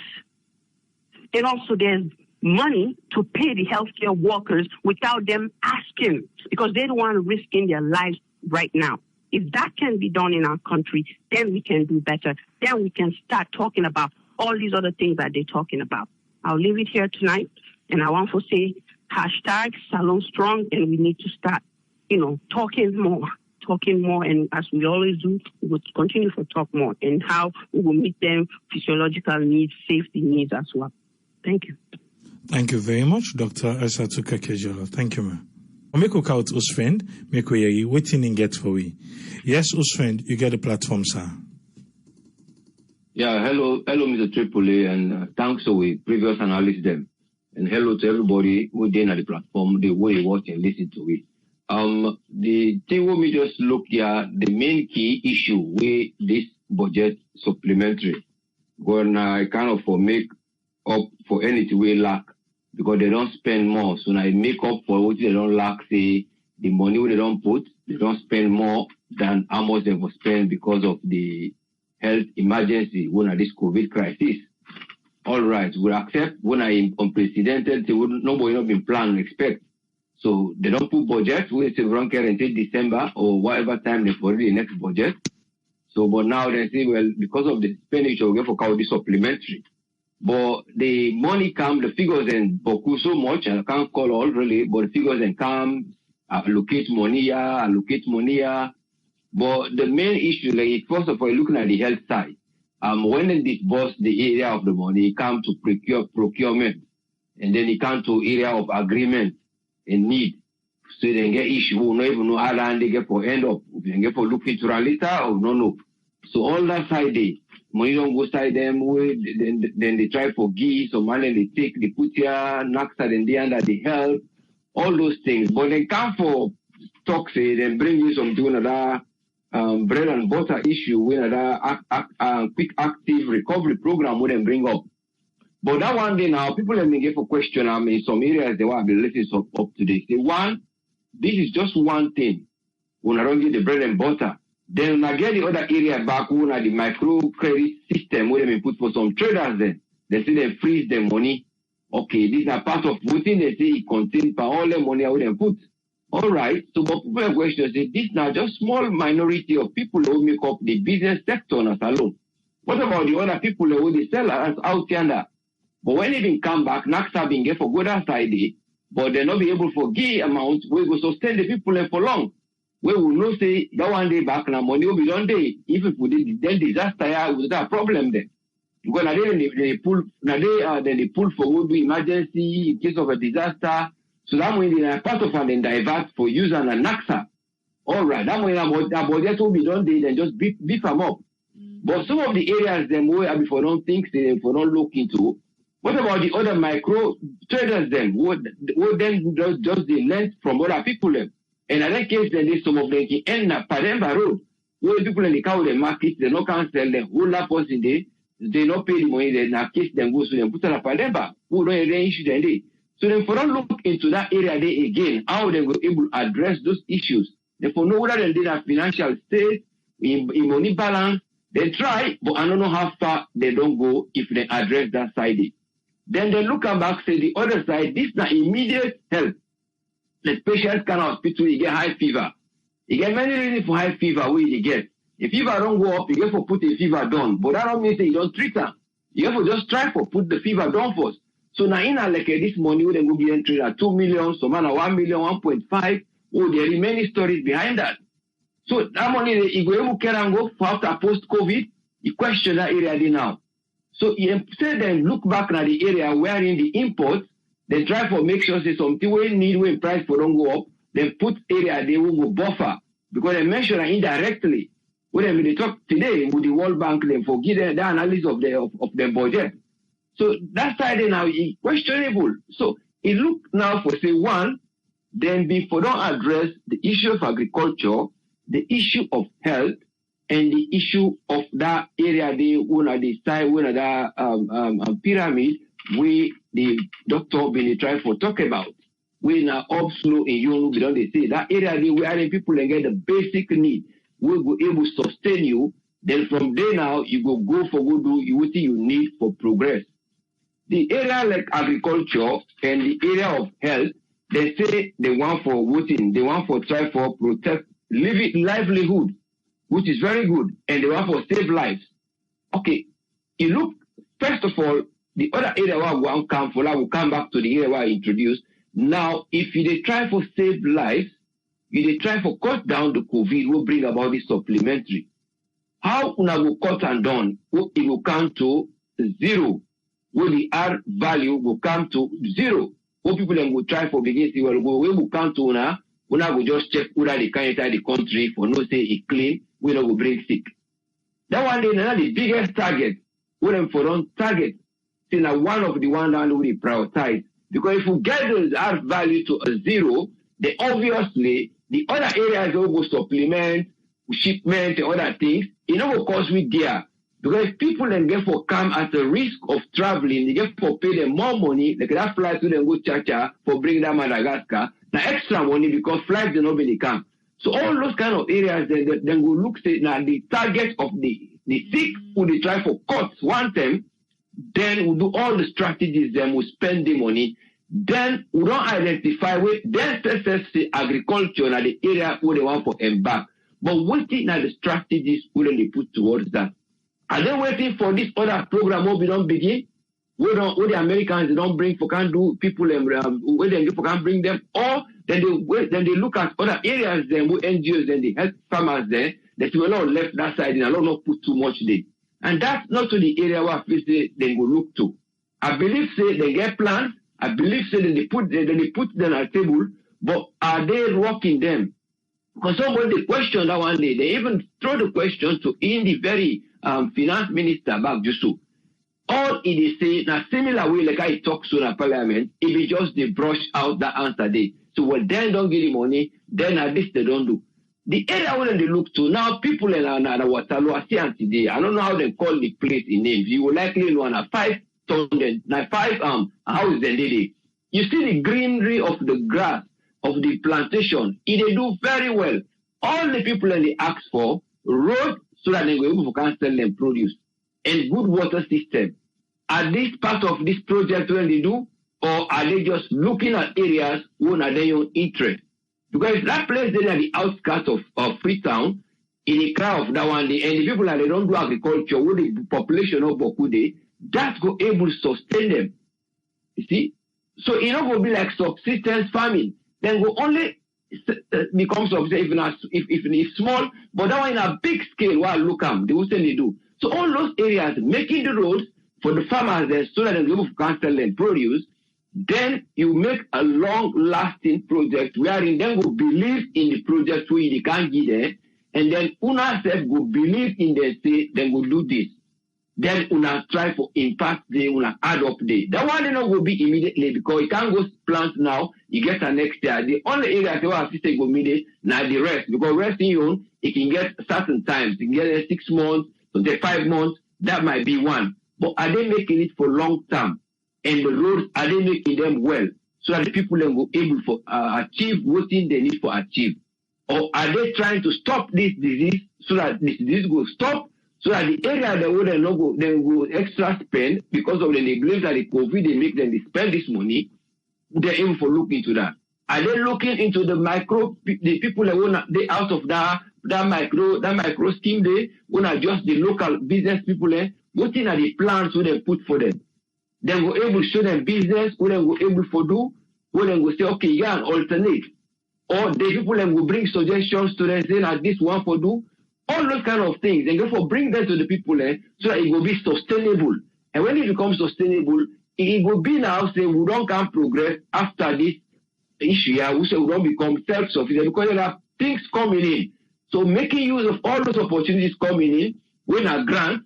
And also there's money to pay the healthcare workers without them asking, because they don't want to risk in their lives right now. If that can be done in our country, then we can do better. Then we can start talking about all these other things that they're talking about. I'll leave it here tonight. And I want to say hashtag Salon Strong, and we need to start, talking more. And as we always do, we will continue to talk more and how we will meet them physiological needs, safety needs as well. Thank you.
Thank you very much, Dr. Asatuka Kejola. Thank you, ma'am. Make we out Usfriend, make we waiting and get for we. Yes, Usfriend, you get the platform, sir.
Yeah, hello, Mr. Tripoli, and thanks to the previous analysts them. And hello to everybody who did on the platform, the way you watch and listen to it. The thing we just look here, the main key issue with this budget supplementary, when I kind of for make up for anything we lack, because they don't spend more. So now I make up for what they don't lack, say, the money they don't put, they don't spend more than how much they will spend because of the health emergency when this COVID crisis. All right, we'll accept when I unprecedented, nobody not been planned and expect. So they don't put budget, we say run care until December or whatever time they for the next budget. So, but now they say, well, because of the expenditure, we get for cover the supplementary. But the money come, the figures and boku so much, I can't call all really, but the figures and come, allocate money here. But the main issue, like, first of all, looking at the health side, when they disburse the area of the money, it comes to procurement, and then it comes to area of agreement and need. So they get issue, who don't even know how long they get for end up. If they get for look into later or no. So all that side they money don't go side them, then they try for give, some money they take, they put here, Naxa, then they under the help, all those things. But they come for talk, say, then bring you some doing another bread and butter issue with another quick active recovery program we then bring up. But that one day now, people have been for question. In some areas they want to be listening up to this. Say, one, this is just one thing. When I don't get the bread and butter, then I get the other area back when the micro credit system where they put for some traders then. They say they freeze the money. Okay, these are part of voting. They say it contains all the money I would put. All right. So, but people have questions. Say this now just small minority of people who make up the business sector as alone. What about the other people who they sell as out yonder? But when they come back, Naxa being get for good outside, but they not be able to give amount we will sustain the people for long. We will not say that one day back now money will be done day. If we did then disaster with that problem there. Because now they pull for would be emergency in case of a disaster. So that means they are part of and then divert for use and a Naxa. All right, that means about that will be done day, then just beef them up. But some of the areas them where before don't think they for don't look into. What about the other micro traders then? Who then just the lend from other people them? And in that case, then some of them can end up Pademba Road. Where people in the cow the market, they no can sell them. Who la person they not pay the money, then in case them go to them put on a Pademba. Who don't issue them day. So then for them look into that area they again, how they will able to address those issues. Therefore know whether they did a financial state, in money balance, they try, but I don't know how far they don't go if they address that side. Then they look back, say the other side, this is not immediate help. The patients can hospital, you get high fever. You get many reasons for high fever, where you get. If fever don't go up, you get for put a fever down. But that don't mean say you don't treat them. You have to just try for put the fever down first. So now in like this money, we then go get entry at 2 million, so man 1 million, 1.5. Oh, there are many stories behind that. So that money, you go able to carry and go for after post-COVID, you question that area there now. So instead then look back at the area wherein the imports, they try for make sure say something we need when price for don't go up, then put area they will go buffer. Because they mention indirectly. When they talk today with the World Bank, they forgive the analysis of their budget. So that side now is questionable. So it look now for say one, then before don't address the issue of agriculture, the issue of health, and the issue of that area they wanna decide when that pyramid we the doctor been trying for talk about. We now up slow in you don't they say that area they where people and get the basic need will go able to sustain you. Then from there now you go for go do what you need for progress. The area like agriculture and the area of health, they say they want for voting, they want for try for protect livelihood, which is very good, and they want for save lives. Okay, you look first of all, the other area where we want come for, I will come back to the area where I introduced. Now, if you try for save lives, you try for cut down the COVID, will bring about this supplementary. How una will cut and down? It will come to zero. Where the R value will come to zero. What people then will try for begin see we will come to una will just check whether they can enter the country for no say it clean, we don't will bring sick. That one day now the biggest target, we them for don't target. See now one of the one that we prioritize. Because if we get those R value to a zero, then obviously the other areas will go supplement, shipment and other things, it will cost we there. Because people then get for come at the risk of traveling, they get for pay them more money, they can have flights to them go Chacha for bring them Madagascar. Now extra money because flights do not really come. So all those kind of areas then go look say now the target of the sick who they try for cuts one time, then we do all the strategies, then we spend the money, then we don't identify where then say agriculture and the area where they want for embark. But waiting at the strategies where they put towards that. Are they waiting for this other program where we don't begin? Where the Americans they don't bring for can do people where they can bring them, or then they look at other areas then where NGOs and the health farmers there that will not left that side and a lot not put too much there. And that's not to the area where they go look to. I believe say they get plans. I believe say that they put them at the table, but are they working them? Because somebody questioned that one day. They even throw the question to in the very finance minister back Jusu. All it is say now similar way like I talk to the parliament, it be just they brush out that answer there. So well then don't get the money, then at least they don't do. The area where they look to now people in Waterloo are still today. I don't know how they call the place in names. You will likely know 5,000 houses and day. You see the greenery of the grass of the plantation. They do very well. All the people that they ask for road so that they go able to can sell them produce and good water system. Are this part of this project when they do, or are they just looking at areas where are their own interest? Because that place then at the outskirts of Freetown, in the crowd of that one day, and the people that they don't do agriculture, with the population of Bokude, that's go able to sustain them. You see? So it not going to be like subsistence farming. Then go only become subsistence if it's small, but that one in a big scale, while look at they will say they do. So all those areas, making the roads for the farmers there so that they can sell them produce, then you make a long-lasting project wherein they will believe in the project where they can't get there, and then una self will believe in the say they will do this. Then una try for impact day, una add up day. That one they not will be immediately because you can't go plant now, you get a next year. The only area they will assist go immediate now the rest. Because resting you own, it can get certain times, you can get 6 months, so 5 months, that might be one. But are they making it for long term? And the roads, are they making them well? So that the people then go able to achieve what they need to achieve? Or are they trying to stop this disease so that this disease will stop? So that the area they will not go, they will extra spend because of the neglect that the COVID they make them spend this money. They're able to look into that. Are they looking into the micro, the people that want they out of that micro scheme they want to just the local business people there? What are the plans who they put for them? Then we're able to show them business, who then we're able to do, who then we say, okay, yeah, an alternate. Or the people then will bring suggestions to them, saying that this one for do. All those kind of things. And therefore bring them to the people so that it will be sustainable. And when it becomes sustainable, it will be now say we don't can progress after this issue here. We say we don't become self-sufficient because there are things coming in. So making use of all those opportunities coming in, when a grant,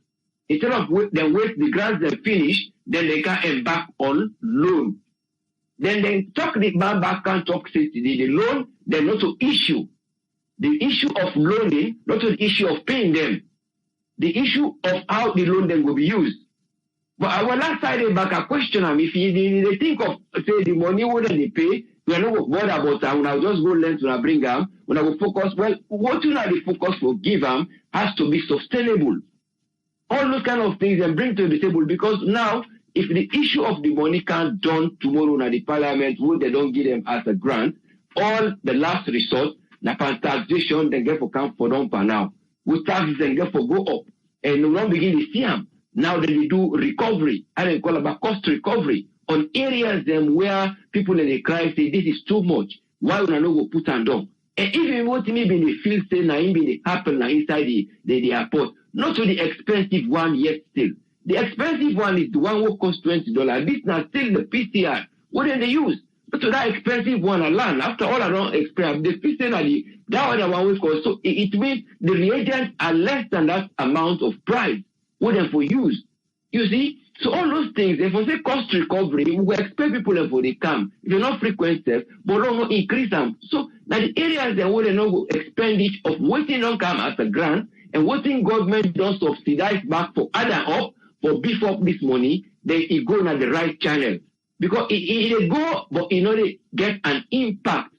instead of them wait the grants they finish, then they can embark on loan. Then they talk the bank back and talk the loan, then not to issue. The issue of loaning, not the issue of paying them. The issue of how the loan then will be used. But I will last side back a question them if they think of say the money what they pay, we are not worried about that. When I just go learn to bring them, when I will focus, well, what you know the focus for give them has to be sustainable. All those kind of things and bring to the table because now if the issue of the money can't done tomorrow at the parliament, what they don't give them as a grant, all the last resort, na taxation they get for come for them for now. With taxes they get for go up. And we don't begin to see them. Now they do recovery. I don't call about cost recovery on areas them where people in the cry say this is too much. Why would I not go put them down? And even what maybe they feel say now even happen inside the airport. Not to the expensive one yet still. The expensive one is the one who costs $20. This now still the PCR. What do they use? But to that expensive one alone, after all around expensive, the PCR, that one will cost. So it means the reagents are less than that amount of price. What they for use? You see? So all those things, if we say cost recovery, we will expect people for the come. If you're not frequent, but don't increase them. So now the areas that will not expenditure of waiting on come as a grant, and what thing government don't subsidize back for other up, for beef up this money, then it go on the right channel. Because it go, but it not get an impact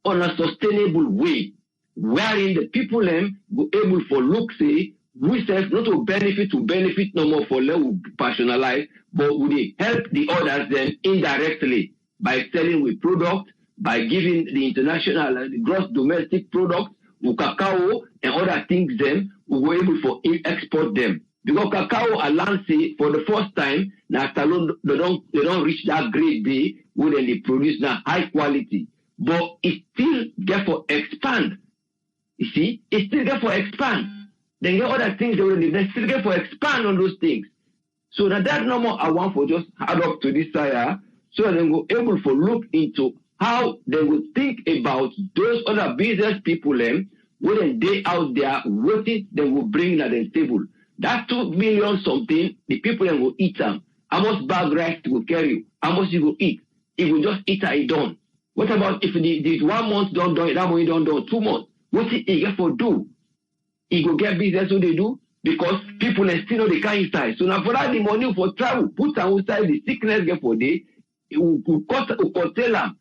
on a sustainable way, wherein the people go able for look, say, we say not to benefit no more for level personalize, but we help the others then indirectly by selling with product, by giving the international the gross domestic product, cacao and other things then we were able for export them. Because cacao alone say for the first time now they don't reach that grade B where they produce now high quality. But it still therefore expand. You see, it still therefore expand. Then get other things they will need. They still get for expand on those things. So that number I want for just add up to this side, so that they will able to look into how they will think about those other business people when they out there waiting, they will bring at the table. That 2 million something, the people that will eat them. How much bag rice will carry you? How much you will eat? It will just eat it done. What about if the 1 month don't do it, that money don't do 2 months? What it get for do? He go get business what they do because people still know they can't inside. So now for that the money for travel, put outside the sickness get for day, we curtail them.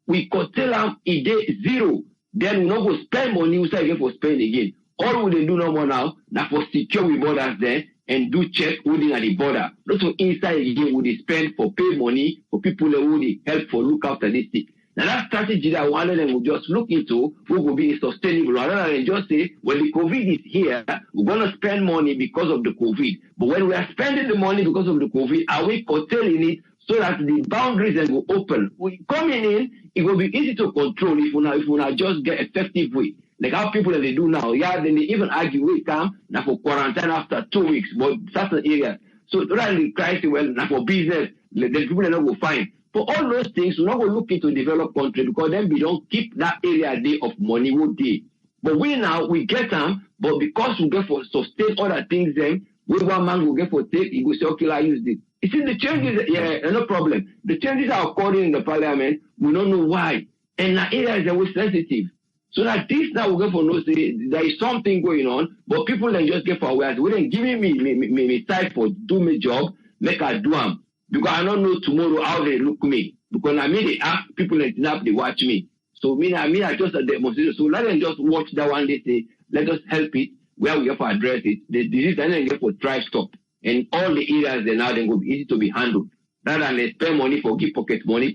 We curtail them a day 0. Then we not go spend money outside get for spend again. All we do no more now, now for secure we borders there and do check within at the border. Not so inside again would they spend for pay money for people that would help for look after this thing. Now that strategy that one of them will just look into who will be sustainable rather than just say, well, the COVID is here, we're going to spend money because of the COVID. But when we are spending the money because of the COVID, are we curtailing it so that the boundaries then will open? We coming in, it will be easy to control if we not just get effective way. Like how people that they do now, yeah, then they even argue we come now for quarantine after 2 weeks, but certain areas. So rather than crisis, well, now for business, the people are not go fine. For all those things, we're not going to look into developed country because then we don't keep that area day of money one day. But we now, we get them, but because we get for sustain other things then, we one man will get for take, he will say, okay, I use this. You see, the changes, no problem. The changes are occurring in the parliament, we don't know why. And the areas that were sensitive. So that this now we get for no say there is something going on, but people then just get for aware. We then giving me time for do my job, make I do them. Because I don't know tomorrow how they look me. Because I mean they ask people that snap, they watch me. So I just a demonstration. So let them just watch that one, they say, let us help it, where we have to address it. The disease and then get for try stop. And all the areas they now then will be easy to be handled. Rather than they spend money for give pocket money,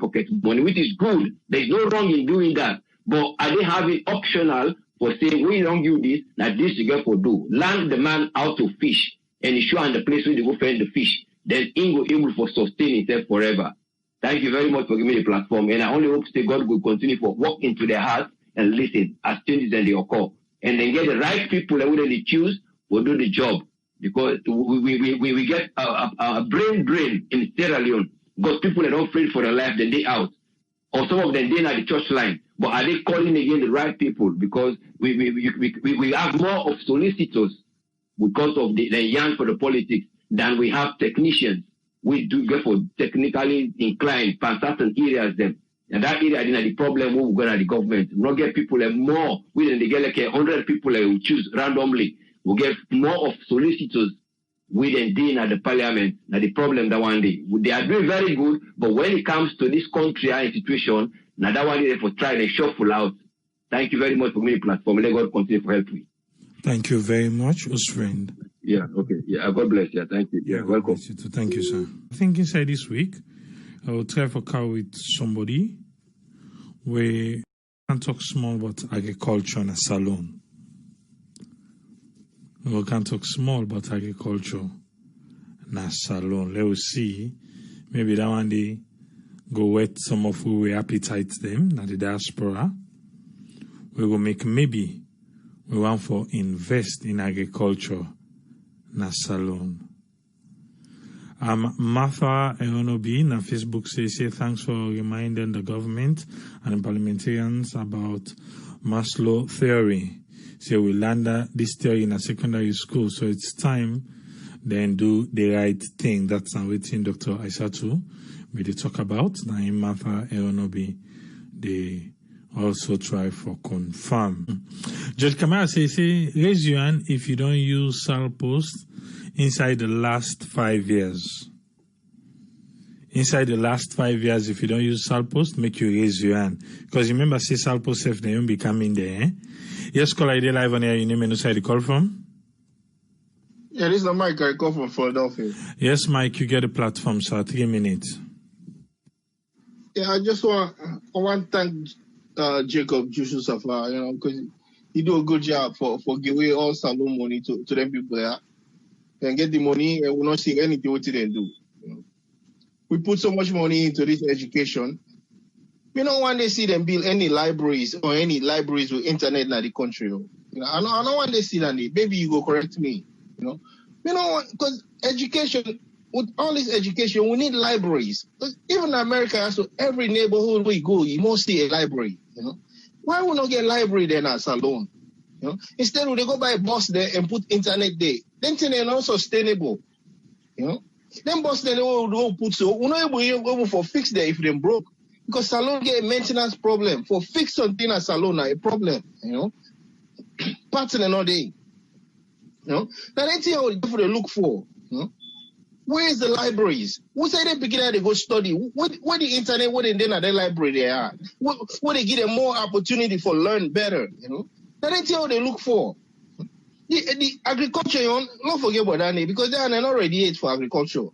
which is good. There's no wrong in doing that. But are they having optional for saying, we don't do this, that this you get for do? Learn the man how to fish and show on the place where they go find the fish. Then he will able for sustain himself forever. Thank you very much for giving me the platform. And I only hope to God will continue for walk into their hearts and listen as changes and they occur. And then get the right people that they choose will do the job. Because we get a brain in Sierra Leone. Because people that don't afraid for their life, then they out. Or some of them, they're at the church line. But are they calling again the right people? Because we have more of solicitors because of the young for the politics than we have technicians. We do get for technically inclined for certain areas then. And that area is the problem when we go to the government. We don't get people more. We then they get like 100 people that we choose randomly. We get more of solicitors. We then deal at the parliament. Now the problem that one day. They are doing very good, but when it comes to this country and situation, now that one day for try they shuffle out. Thank you very much for me platform. Let God continue for help me.
Thank you very much, friend.
Yeah, okay. Yeah, God bless you. Thank you. Yeah, welcome.
You too. Thank you, sir. I think inside this week, I will try for call with somebody where we can talk small about agriculture and a salon. We can talk small about agriculture and a salon. Let us see. Maybe that one day go whet some of our appetites them, na the diaspora. We will make maybe we want for invest in agriculture na salon. Martha Eonobi na Facebook say thanks for reminding the government and the parliamentarians about Maslow theory. Say we learned this theory in a secondary school, so it's time then do the right thing. That's now waiting Dr. Aisatu we they talk about. Now in Martha Eonobi they also try for confirm. Judge Kamara say raise your hand if you don't use Salpost inside the last 5 years. Inside the last 5 years, if you don't use Salpost, make you raise your hand. Because remember, say Salpost if they won't be coming there. Eh? Yes, call ID live on air. You name and who side you call from?
Yeah, this is Mike. I call from Philadelphia.
Yes, Mike, you get a platform, sir. 3 minutes.
Yeah, I want to thank Jacob Jusu Saffa, because he do a good job for give away all salon money to them people there. And get the money and we're not seeing anything what they do. We put so much money into this education. We don't want to see them build any libraries or any libraries with internet in the country. You know, I don't want to see that. Maybe you go correct me. You know, because education, with all this education, we need libraries. Even in America, so every neighborhood we go, you must see a library. You know, why would not get a library then as alone? You know, instead they go buy a bus there and put internet there. Then they're not sustainable. You know, then bus there they will put so we're not able for fix there if they broke because salon get a maintenance problem for fix something as salon a problem. You know, parts in another day. You know, now that's what they look for. You know, where is the libraries? Who say they begin they go study? What the internet? What they then at the library they are? What they give them more opportunity for learn better? You know, now that's what they look for. The agriculture, don't forget about that because they are not ready for agriculture.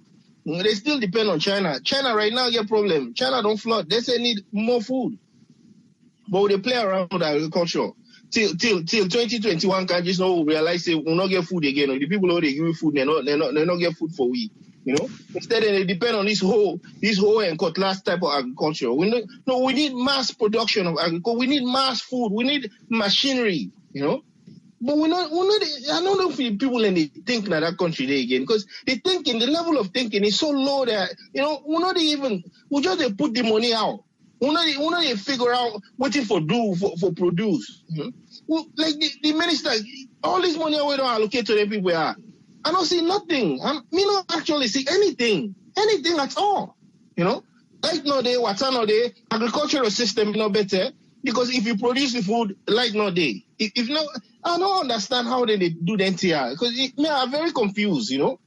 They still depend on China. China right now get problem. China don't flood. They say need more food, but they play around with agriculture. Till 2021 countries now realize they will not get food again. The people who they give food, they not get food for we. You know, instead they depend on this whole and cutlass type of agriculture. We need mass production of agriculture. We need mass food. We need machinery. You know, but we're not. I don't know if people in the think that country there again because the level of thinking is so low that we just put the money out. We not figure out what for produce. Mm-hmm. Well, like the minister, all this money we don't allocate to the people are. I don't see nothing. I don't actually see anything at all. You know, like no day, water no day, agricultural system no better because if you produce the food, like no day. If no, I don't understand how they do the NTR because I'm very confused. You know,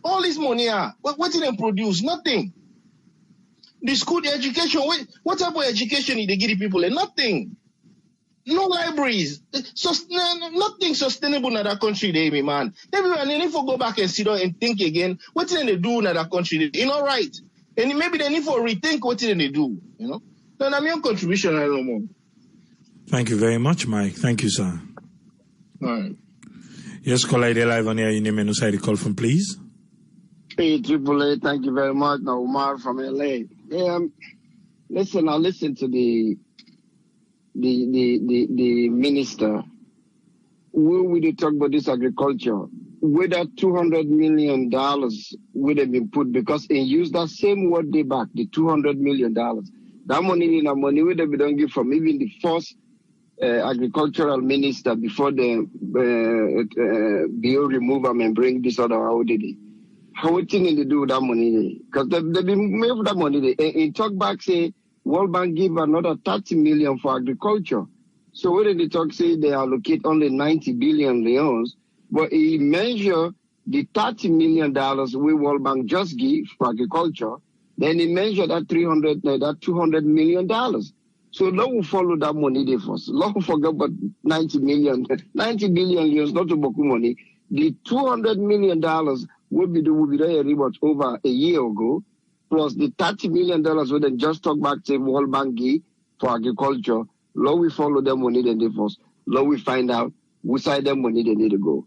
all this money what did they produce? Nothing. The school, the education, what type of education did they give the people? Nothing. No libraries. Nothing sustainable in that country, they man. Everyone, they need to go back and sit down and think again. What did they do in that country? You know, right? And maybe they need to rethink what did they do, you know? So that's my contribution, I don't know.
Thank you very much, Mike. Thank you, sir.
All right.
Yes, caller, they're live on here. Your name and who side the call from, please.
Hey, AAA, thank you very much. Now, Umar from LA. Listen, I listened to the minister. When we talk about this agriculture, where that $200 million would have been put, because they use that same word they back, the $200 million. That money would have been given from even the first agricultural minister before the bill remove them and bring this other out. How what thing they do with that money? Because they made that money. In talk back say World Bank give another 30 million for agriculture. So when they talk say they allocate only 90 billion leones, but he measure the $30 million we World Bank just give for agriculture, then he measure that $200 million. So now we follow that money there first. Now we forget about 90 billion leones, not to book money. The $200 million will be there about over a year ago, plus the $30 million we then just talk back to World Bank for agriculture. Now we follow them money then they first. Now we find out which side them money they need to go.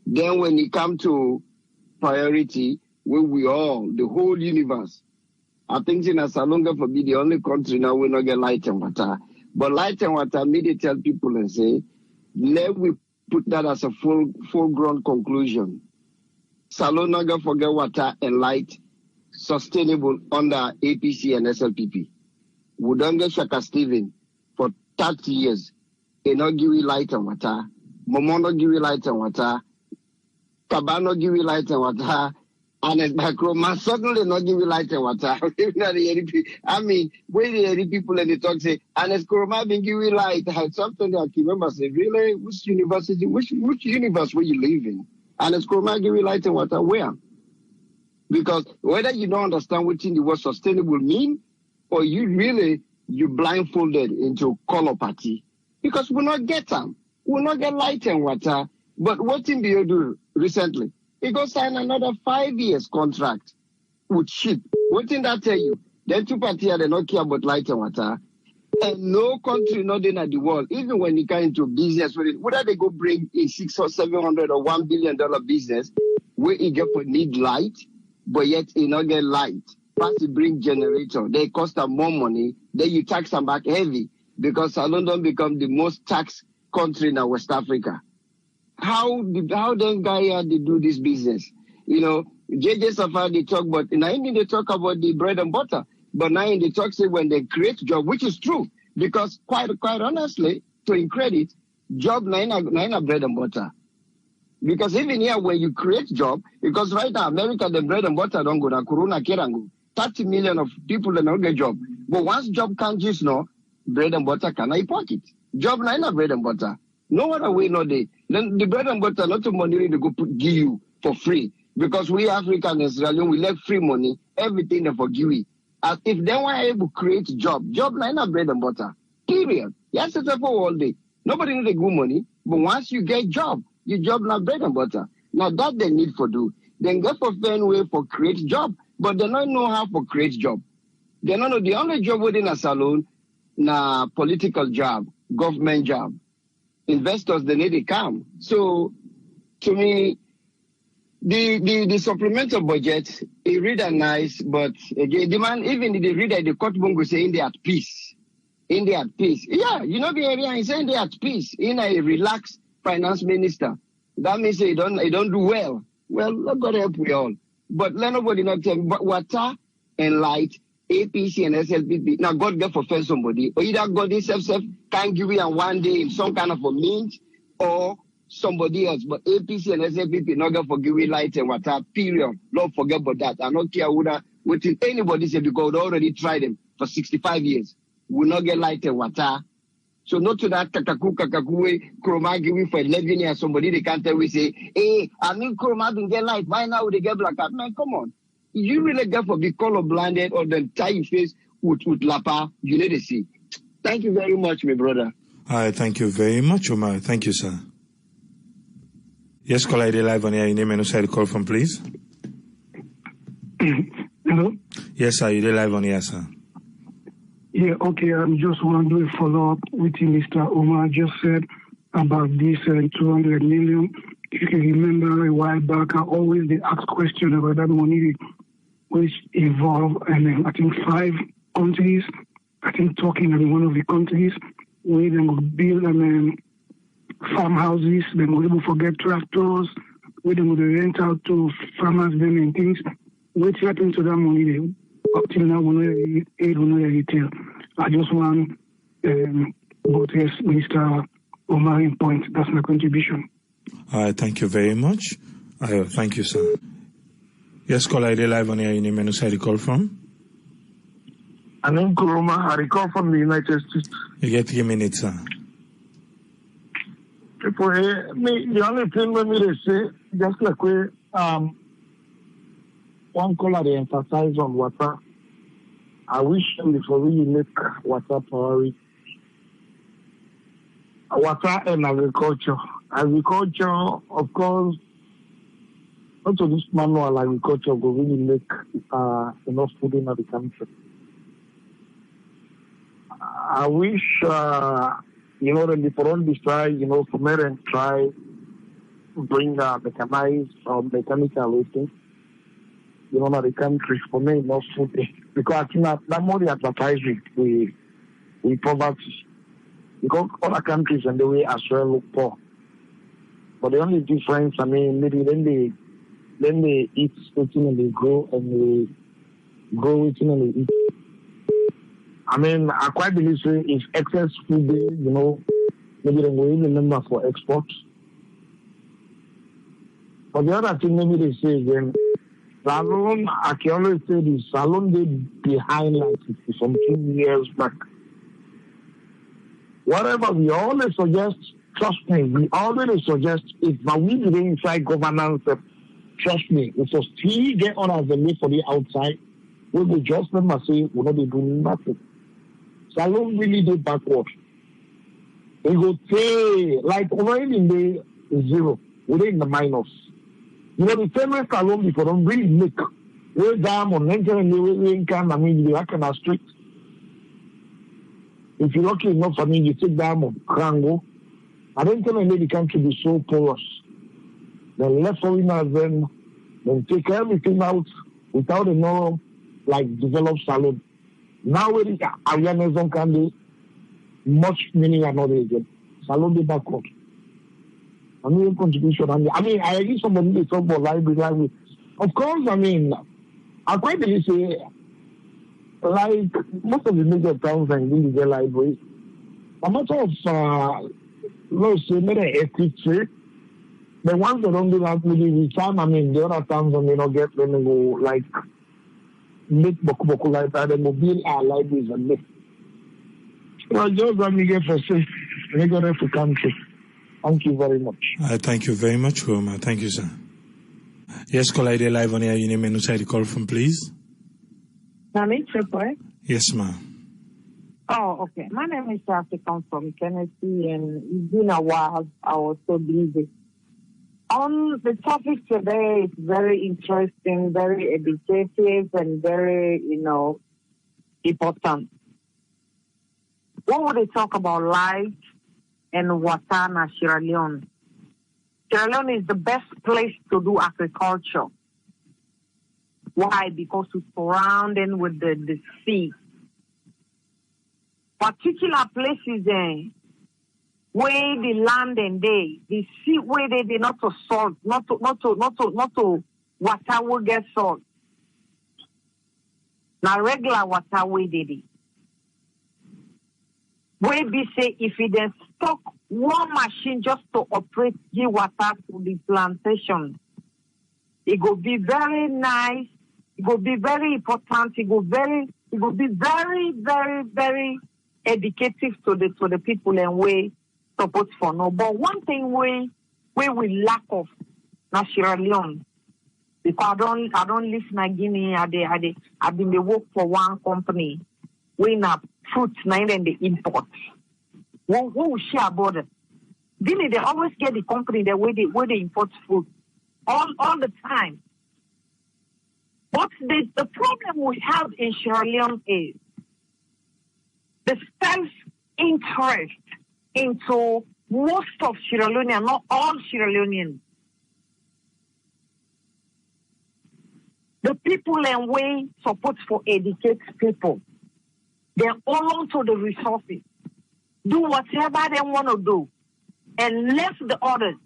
Then when it come to priority, when we all, the whole universe, I think in Salonga for be the only country now we not get light and water. But light and water, me they tell people and say, let we put that as a full-grown conclusion. Salonga forget water and light sustainable under APC and SLPP. We don't get Shaka Steven for 30 years. They not give you light and water. Momo not give you light and water. Kabano give you light and water. And it's Macroma suddenly not give you light and water. I mean, when the people and they talk say, and it's Kuroma been give you light. I had something that I can remember say, really, which university, which universe were you live in? And it's Kuroma give you light and water where? Because whether you don't understand what the word sustainable mean, or you blindfolded into color party, because we not get them. We not get light and water. But what did you do recently? He go sign another 5 years contract with ship. What did that tell you? Then two parties they not care about light and water. And no country not in the world, even when you get into business with it, whether they go bring a $600 or $700 or $1 billion business, where you get for need light, but yet you not get light. Plus you bring generator, they cost them more money, then you tax them back heavy, because London become the most taxed country in West Africa. how them guy they do this business? You know, JJ Saffa they talk about, now they talk about the bread and butter, but now they talk say when they create job, which is true, because quite honestly, to in credit, job nine bread and butter. Because even here when you create job, because right now America the bread and butter don't go, the Corona Kerango, 30 million of people that don't get job. But once job can't just know, bread and butter can I pocket. Job nine bread and butter. No other way, no day. Then the bread and butter, not the money to go give you for free. Because we African Israelis, we like free money, everything they forgive you. As if they were able to create job nine bread and butter. Period. Yes, it's for all day. Nobody need a good money, but once you get job, your job not bread and butter. Now that they need for do. Then go for fair way for create job, but they don't know how for create job. They don't know the only job within a salon, na political job, government job. Investors, they need to come. So, to me, the supplemental budget, it really nice, but again, the man, even the reader, the court bungo saying they at peace. In they at peace. Yeah, you know the area is saying they at peace. In a relaxed finance minister. That means they don't do well. Well, not God help we all. But let nobody not tell me, but water and light, APC and SLPP. Now God get for fair somebody. Or either God himself can give you and one day in some kind of a means or somebody else. But APC and SLPP not get for give you light and water, period. Don't forget about that. I don't care what anybody say because they already tried them for 65 years. Will not get light and water. So not to that kakaku chroma give for 11 years. Somebody they can't tell we say, hey, I mean chroma didn't get light. Why now they get black? Man, come on. You really get for be color blinded or then tie your face with lapa. You need to see. Thank you very much, my brother.
Thank you very much, Omar. Thank you, sir. Yes, call ID live on here. Your name and who call from, please.
Hello?
Yes, sir. You're live on here, sir.
Yeah, okay. I'm just want to do a follow-up with Mr. Omar just said about this 200 million. If you can remember a while back, I always they ask questions about that money which involve, and I think 5 countries, I think talking in one of the countries, where they will build farmhouses, they will able to get tractors, where they will rent out to farmers them and things. What happened to that money? Up till now, we don't know retail. I just want both Mr. Omar in point. That's my contribution.
Thank you very much. Thank you, sir. Yes, call ID live on here. Your name and who you call from?
My name is Kuroma. I call from the United States.
You get 3 minutes, sir.
People, the only thing when we say, just like we one caller they emphasize on water. I wish them before we make water priority. Water and agriculture. Agriculture, of course, not to this manual agriculture will really make enough food in the country. I wish, that before on this try, come here and try bring mechanized or mechanical wasting. Not the country for me, enough food. Because I think that more the advertising with poverty. Because other countries and the way as well look poor. But the only difference, maybe when they eat something and they grow and they grow it and they eat. I quite believe if excess food, maybe they will even remember for export. But the other thing maybe they say again, Salon, I can always say this, Salon did behind like 50-something years back. Whatever we always suggest, trust me, we always suggest if we didn't inside governance, trust me, if we still get on as the way for the outside, we will just remember say we're not doing nothing. Salon really did backward. We go say like already in the zero, we're in the minus. The famous Salon before don't really make way down on entering the income, they are kind of strict. If you're lucky enough, you take down on Krango. I don't tell the country be so porous. Then left foreigners then take everything out without developed Salon. Now where the awareness can be much meaning another again. Salon be backward. I mean, contribution. I mean, I agree somebody to talk about library. Of course, I mean, I quite believe say, like most of the major towns and really get libraries. A matter of let's say maybe equity. The ones that don't do that really the time, I mean, the other towns may not get them to go like make boku library, the mobile libraries and make. Well, just let me get for safe. We got to country. Thank you very much.
Thank you very much, Roma. Thank you, sir. Yes, call ID live on air. You name and who side you call from, please. Yes, ma'am.
Oh, okay. My name is African from Tennessee, and it's been a while. I was so busy. On the topic today, it's very interesting, very educative, and very, important. When would they talk about life and water in Sierra Leone? Sierra Leone is the best place to do agriculture. Why? Because it's surrounded with the sea. Particular places where the land and the sea where they not to salt, not to water will get salt. Now regular water where they where we say if it then stock one machine just to operate the water to the plantation, it will be very nice, it will be very important, it will be very, very, very educative to the people and we support for no. But one thing we lack of na Sierra Leone, because I don't live in Guinea, I've been the work for one company. We na fruits and the import. We will share about it. Guinea, they always get the company that where they import food all the time. But the problem we have in Sierra Leone is the self-interest into most of Sierra Leoneans, not all Sierra Leoneans. The people and way support for educate people. They hold on to the resources, do whatever they want to do, and left the others.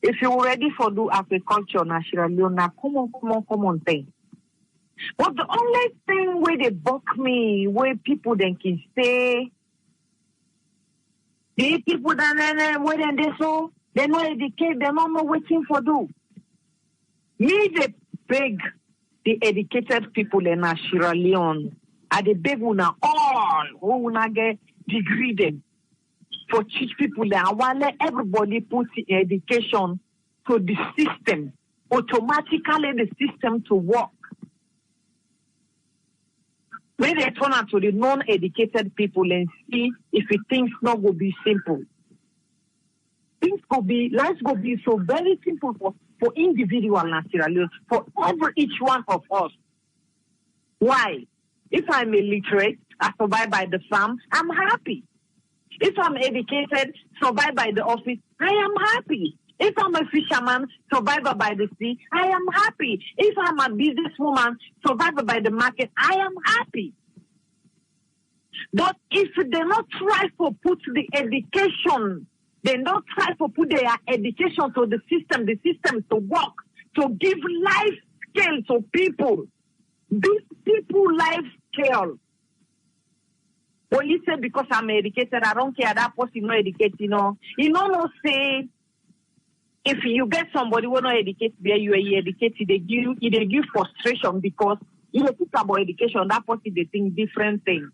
If you're ready for do agriculture in Sierra Leone, now come on thing. But the only thing where they buck me, where people then can stay, the people that where they so they not educate, they're not waiting for do. Me they beg the educated people in Sierra Leone, are the beg una all who una get degree them for teach people that while everybody put education to the system, automatically the system to work. When they turn out to the non-educated people and see if things not will be simple. Life will be so very simple for individual naturally, for each one of us. Why? If I'm illiterate, I survive by the farm, I'm happy. If I'm educated, survive by the office, I am happy. If I'm a fisherman, survivor by the sea, I am happy. If I'm a businesswoman, survivor by the market, I am happy. But if they not try to put the education, they not try to put their education to the system to work, to give life scale to people. These people life scale. When you say because I'm educated, I don't care that person not educated, no say if you get somebody who not educated, you are educated, they give frustration because you think about education, that person they think different things.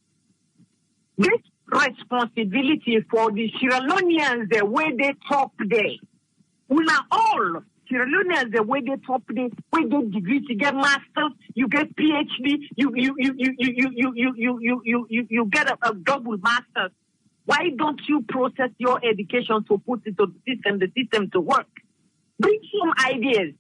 This responsibility for the Sierra Leoneans, the way they talk there, we are all Sierra Leoneans, the way they talk there, we get degrees, you get masters, you get PhD, you get a double master's. Why don't you process your education to put it to the system to work? Bring some ideas.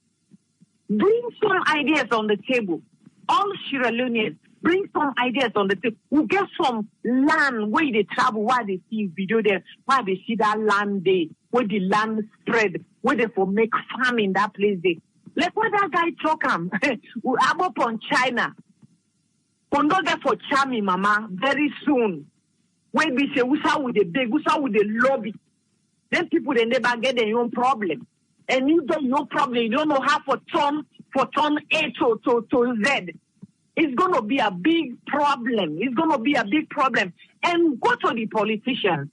Bring some ideas on the table. All Sierra Leoneans, bring some ideas on the table. We get some land where they travel, where they see video there, where they see that land there, where the land spread, where they for make farm in that place there. Like what that guy talk I'm up on China. We'll not get for Chami, Mama, very soon. when we say usa with the big, usa with the lobby, then people they never get their own problem. And you get your problem, you don't know how for turn A to Z. It's going to be a big problem. It's going to be a big problem. And go to the politicians.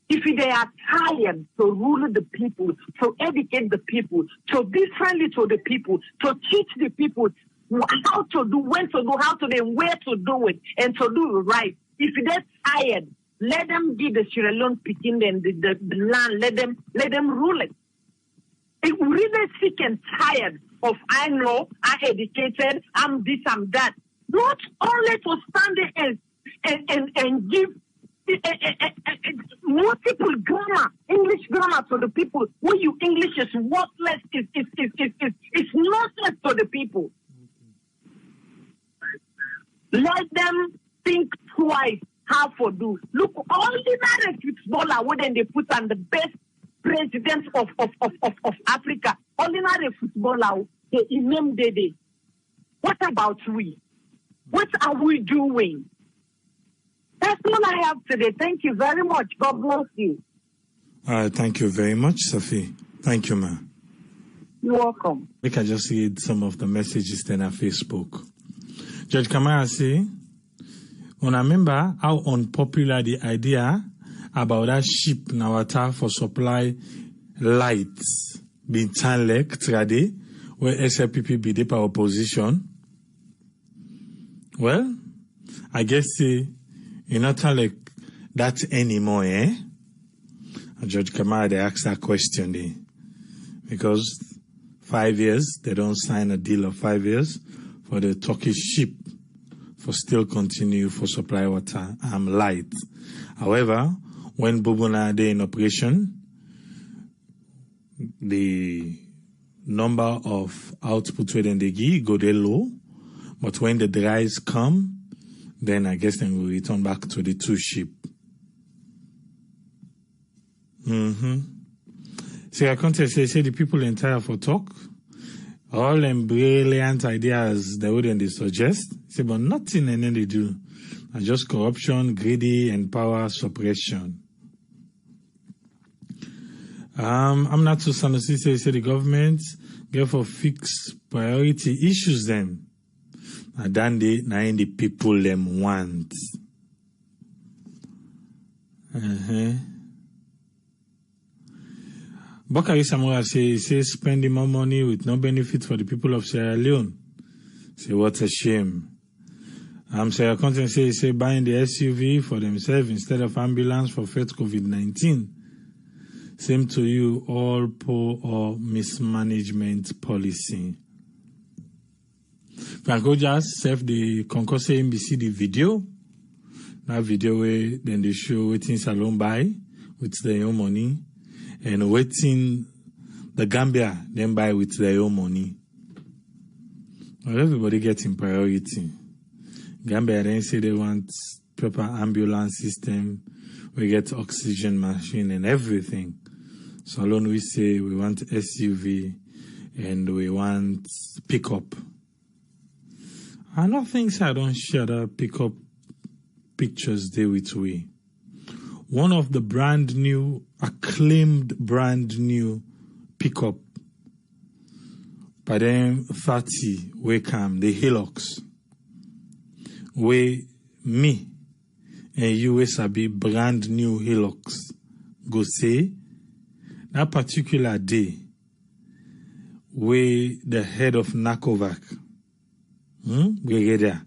If they are tired to rule the people, to educate the people, to be friendly to the people, to teach the people how to do, when to do, how to do, where to do it, and to do it right. If they're tired, let them give the Sierra Leone picking them the land. Let them rule it. If we're really sick and tired of I know, I'm educated, I'm this, I'm that. Not only to stand there and give multiple grammar, English grammar to the people. When you English is worthless, it's nonsense to the people. Let them think twice how to do. Look, all the footballer when they put on the best president of Africa, ordinary footballer, the Imam Dede. What about we? What are we doing? That's all I have today. Thank you very much. God bless you.
Thank you very much, Safi. Thank you, ma.
You're welcome.
We can just read some of the messages then on Facebook. Judge Kamara say, when I remember how unpopular the idea about that ship in our town for supply lights being Tanlek Trade, where SLPP be the power opposition. Well, I guess you not Tanlek that anymore, eh? And Judge Kamara, they asked that question there. Because 5 years, they don't sign a deal of 5 years for the Turkish ship for still continue for supply water light. However, when Bubuna they in operation, the number of output within the give go there low, but when the dries come, then I guess then we return back to the two ship. So I can't say the people entire for talk, all them brilliant ideas they wouldn't they suggest, say but nothing and then they do. And just corruption, greedy, and power suppression. I'm not too Sanusi say the government therefore fix priority issues them. And then the people them want. Bakari Samora say spending more money with no benefit for the people of Sierra Leone. Say what a shame. Sierra Content say buying the SUV for themselves instead of ambulance for fight COVID-19. Same to you, all poor or mismanagement policy. Franco just serve the Concourse NBC the video. That video where then they show waiting salon buy with their own money and waiting the Gambia then buy with their own money. Well, everybody getting priority. Gambia then say they want proper ambulance system. We get oxygen machine and everything. Salon we say we want SUV and we want pickup. I don't think so. I don't share the pickup pictures there with we. One of the brand new, acclaimed brand new pickup by them 30 we come the Hilux. Where me and you sabi brand new Hilux go say that particular day where the head of NACOVAC Brigadier,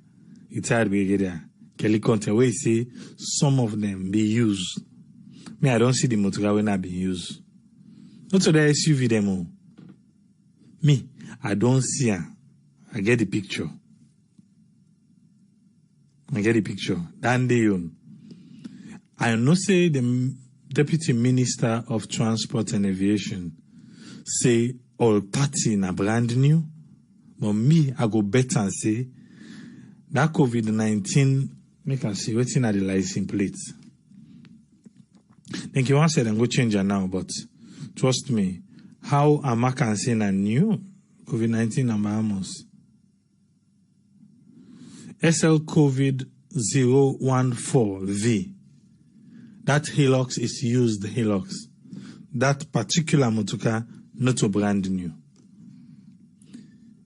retired Brigadier Kelly Conte, where he say some of them be used. Me, I don't see the motor when I be used. Not to the SUV demo. Me, I don't see her. I get the picture. Then I know say the Deputy Minister of Transport and Aviation say all 30 na brand new. But me, I go better and say that COVID-19 make us see what's in the license plates. Then you want to say go change it now, but trust me, how am I can say a new COVID-19 number almost? SL COVID 014V that Hilux is used Hilux. That particular motorcar, not a brand new.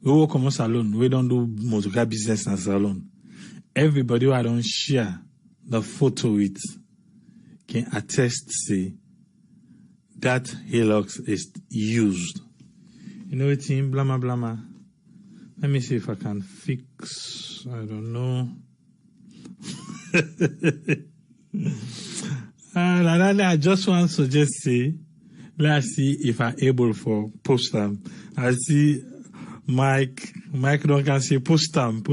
We work on a salon. We don't do motorcar business in a salon. Everybody who I don't share the photo with can attest, say, that Hilux is used. You know it's in blama blama. Let me see if I can fix. I don't know. I just want to just say, let's see if I'm able for post them. I see Mike don't can say post them.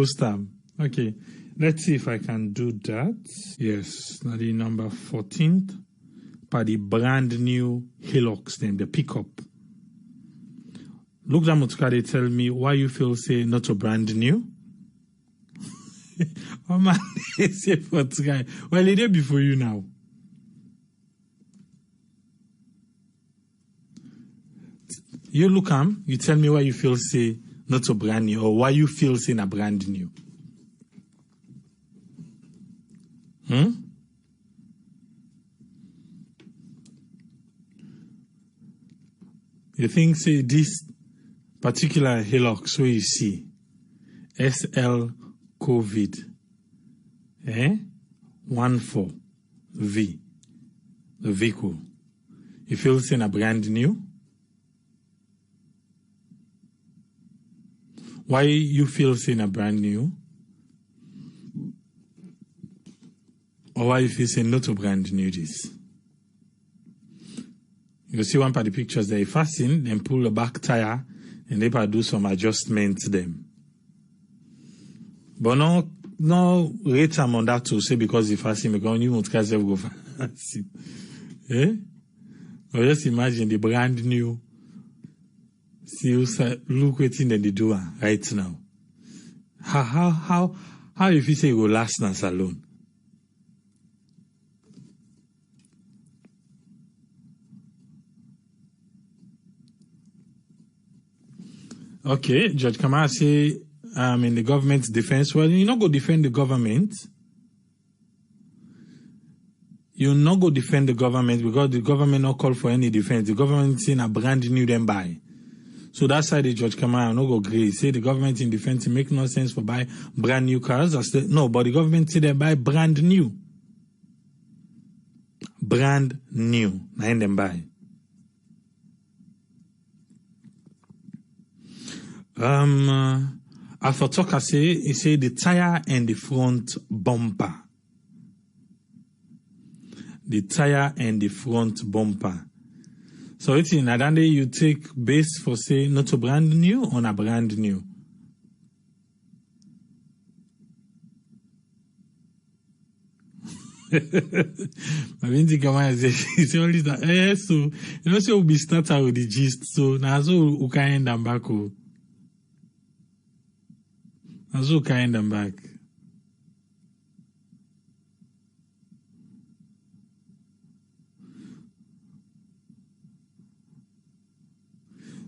Okay, let's see if I can do that. Yes, now the number 14th, by the brand new Hilux, then the pickup. Look at Mutuka, they tell me why you feel say not a brand new. Oh man, they say for guy. Well, it there before you now. You look you tell me why you feel say not a brand new, or why you feel say a brand new. You think say this particular Hilux where you see SL COVID 14V, the vehicle, you feel saying a brand new? Why you feel saying a brand new? Or why you feel saying not a brand new this? You see one part of the pictures they fasten, then pull the back tire, and they do some adjustments to them. But no rate them on that to say because if fasten, because you won't catch go fasten. But just imagine the brand new. See, look what thing that they do right now. How if you say it will last in a salon? Okay, Judge Kamara say, in the government's defense. Well, you're not going to defend the government. You're not going to defend the government because the government not call for any defense. The government saying a brand new them buy. So that's why the Judge Kamara no go agree. Say the government in defense it make no sense for buy brand new cars. No, but the government say they buy brand new. Brand new. Nine them buy. Alpha Talker he say the tire and the front bumper. The tire and the front bumper. So it's in Adande you take base for say not a brand new or a brand new. I mean the Kama is only that so you know so we start out with the gist so now so we can end them back. Azu kind them back.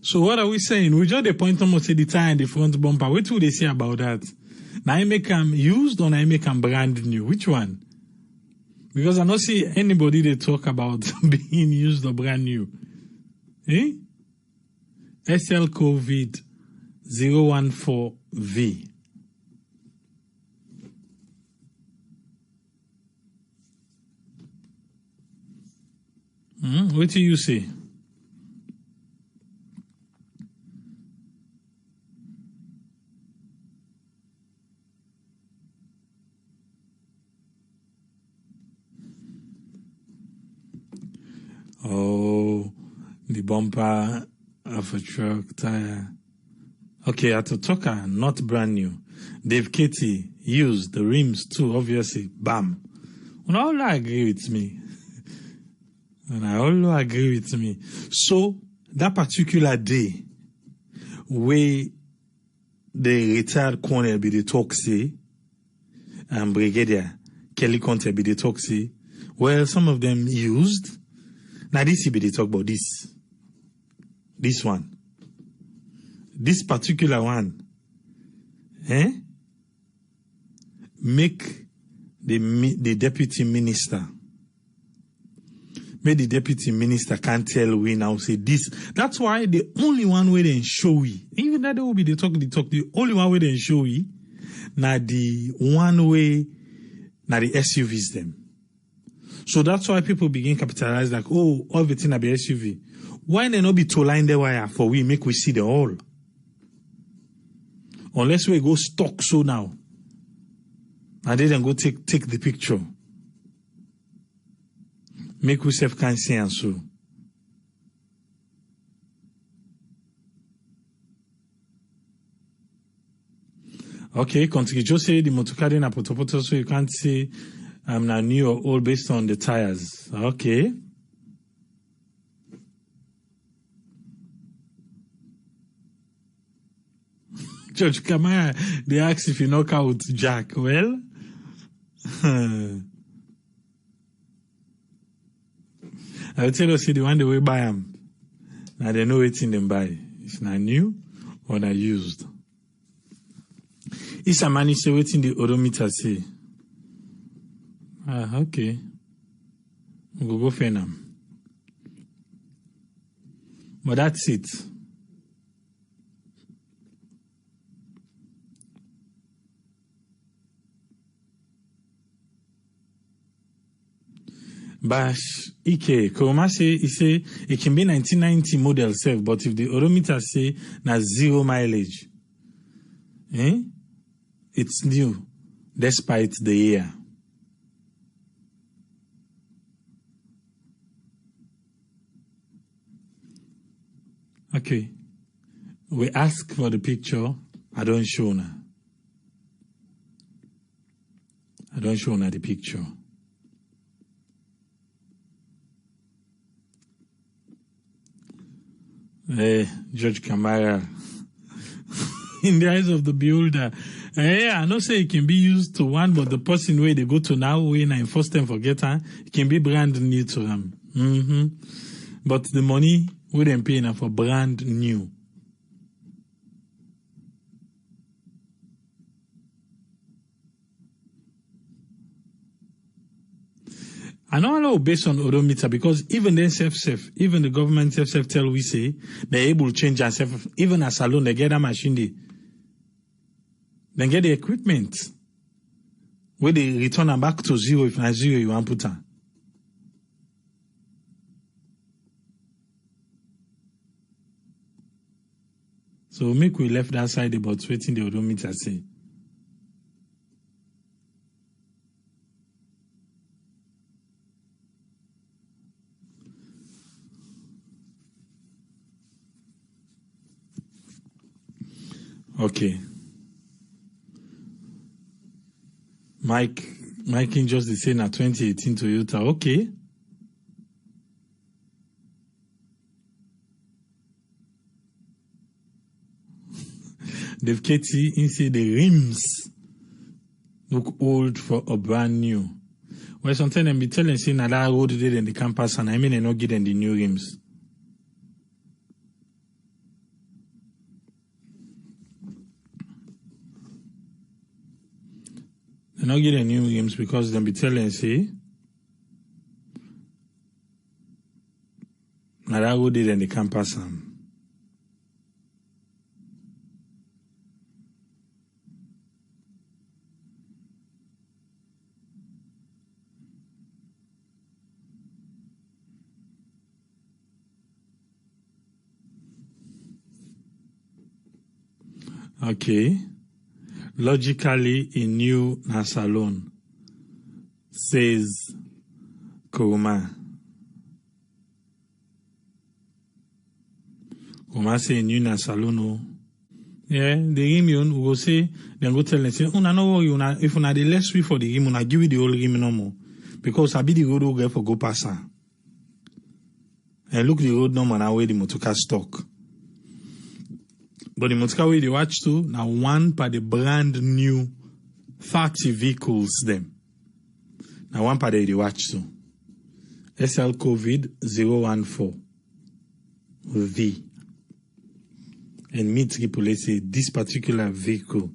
So what are we saying? We just the point almost say the tire and the front bumper. What do they say about that? Now I make them used or I make them brand new? Which one? Because I don't see anybody they talk about being used or brand new. SL COVID 014V. What do you say? Oh, the bumper of a truck tire. Okay, at a talker, not brand new. Dave Katie used the rims too, obviously. Bam. And all agree with me. And I all agree with me. So, that particular day, where the retired colonel be the talk say, and Brigadier Kelly Conte be the talk say, well, some of them used. Now this be the talk about this. This one. This particular one. Make the deputy minister Maybe the deputy minister can't tell we now say this. That's why the only one way they show we, even that they will be the talk, the only one way they show we, now the one way, now the SUVs them. So that's why people begin capitalize like, oh, everything will be SUV. Why they not be to line the wire for we make we see the all? Unless we go stock so now. And then go take the picture. Make we self can see and so. Okay, continue. Just say the motorcar na poto so you can't say na new or old based on the tires. Okay. George Kamaya, they ask if you knock out Jack. Well, I will tell you, see the one they will buy them. Now they know what's in them buy. It's not new or not used. It's a man say waiting the odometer say. Okay. We'll go for them. But that's it. Bash Ike Kuruma say he say it can be 1990 model self, but if the odometer say na 0 mileage, it's new despite the year. Okay, we ask for the picture. I don't show now. I don't show now the picture. George Kamara, in the eyes of the beholder, I know say it can be used to one, but the person where they go to now, when I first time forget her, it can be brand new to them. But the money we them pay now for brand new. I know based on odometer because even then even the government self tell we say they're able to change ourselves. Even a salon, they get that machine, they get the equipment where they return them back to 0 if not 0 you want to put on. So make we left that side about waiting the odometer say. Okay. Mike King just the same at 2018 Toyota. Okay. Dave Katie, he say the rims look old for a brand new. Well, sometimes they be telling say na that road there in the campus and I mean they not give them the new rims. They not get the new rims because they be telling say na that road there in the campus and okay. Logically, a new salon, says Kuruma. Kuruma say a new salon. Yeah, the rim we go say, then go tell them, say, no worry, if you the less sweet for the rim, I give you the whole rim no more. Because I be the road go for go pass her. And look the road number now where the motorcar stock. But the motorcar way they watch too, now one per the brand new 30 vehicles them. Now one per they watch too. SL COVID 014 V. And me triple say this particular vehicle,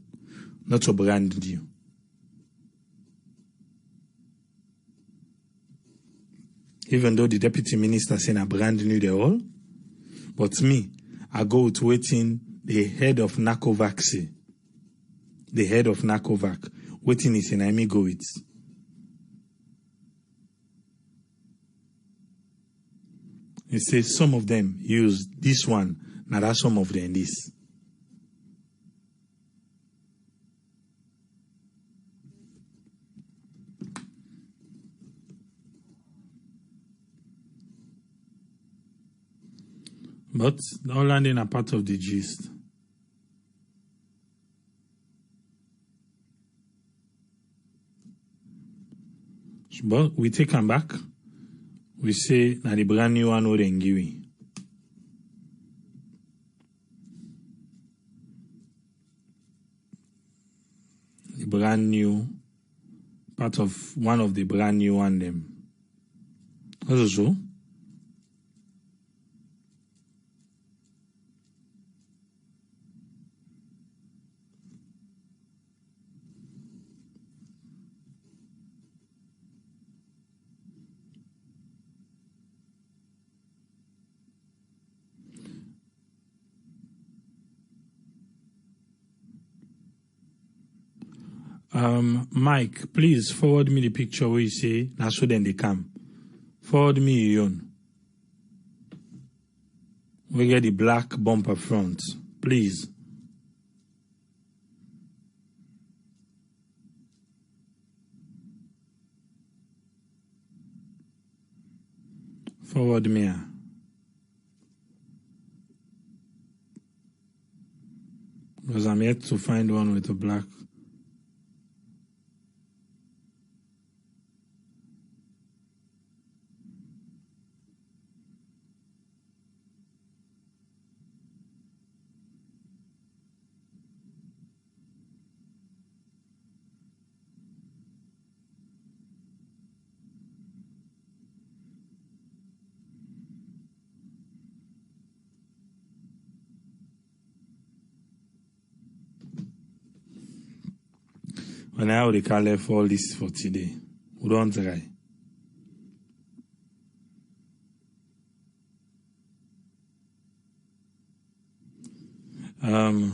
not a brand new. even though the deputy minister saying a brand new the all. But me, I go with waiting the head of NACOVAC say. The head of NACOVAC. Waiting is in I me go with. He says some of them use this one. Now that's some of them this. But all landing are part of the gist. But we take them back. We say na the brand new one or Ngiwi. The brand new part of one of the brand new one them. Also. Mike, please forward me the picture where you say, now so then they come. Forward me your own. We get the black bumper front, please. Forward me. Because I'm yet to find one with a black. And I would call for all this for today. We don't try.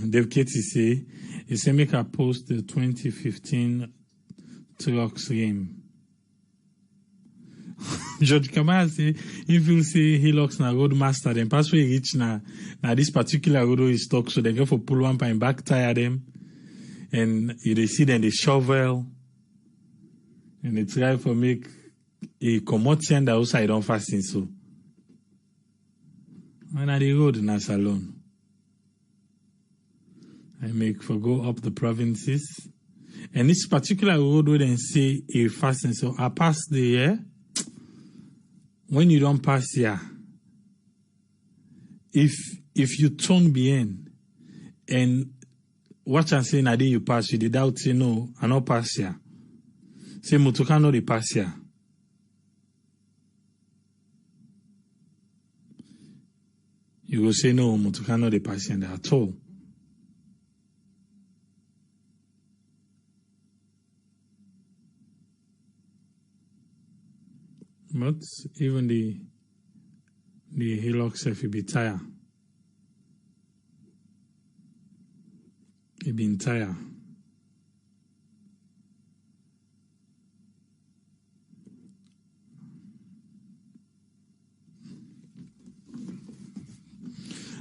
Dave Katie he say make a post the 2015 trucks game. George Kamal say if you say he looks na road master, then pass way reach na this particular road is stuck, so they go for pull one pine back tire them. And you see then the shovel, and they try for make a commotion that outside don't fasten so. And at the road na salon. I make for go up the provinces. And this particular road where they say a fasten so I pass the year. When you don't pass here, if you turn behind and watch and say, Nadi, you pass, you did doubt, say, no, I not pass here. Say, Mutuka, no, they pass here. You will say, no, Mutuka, no, they pass here at all. But even the hillock self will be tired. It been tired.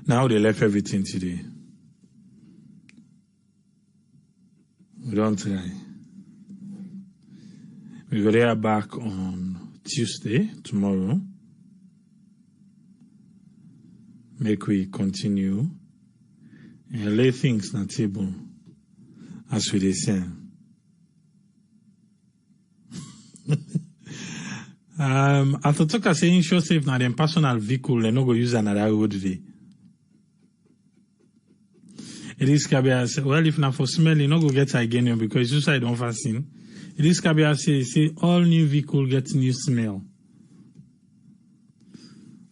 Now they left everything today. We don't try. We go there back on Tuesday, tomorrow. Make we continue and lay things on the table as we say. After talk saying sure safe now them personal vehicle they no go use another road today. It is Kabia well if not for smell you no go get again because you say don't fasten. It is Kabia say all new vehicle get new smell.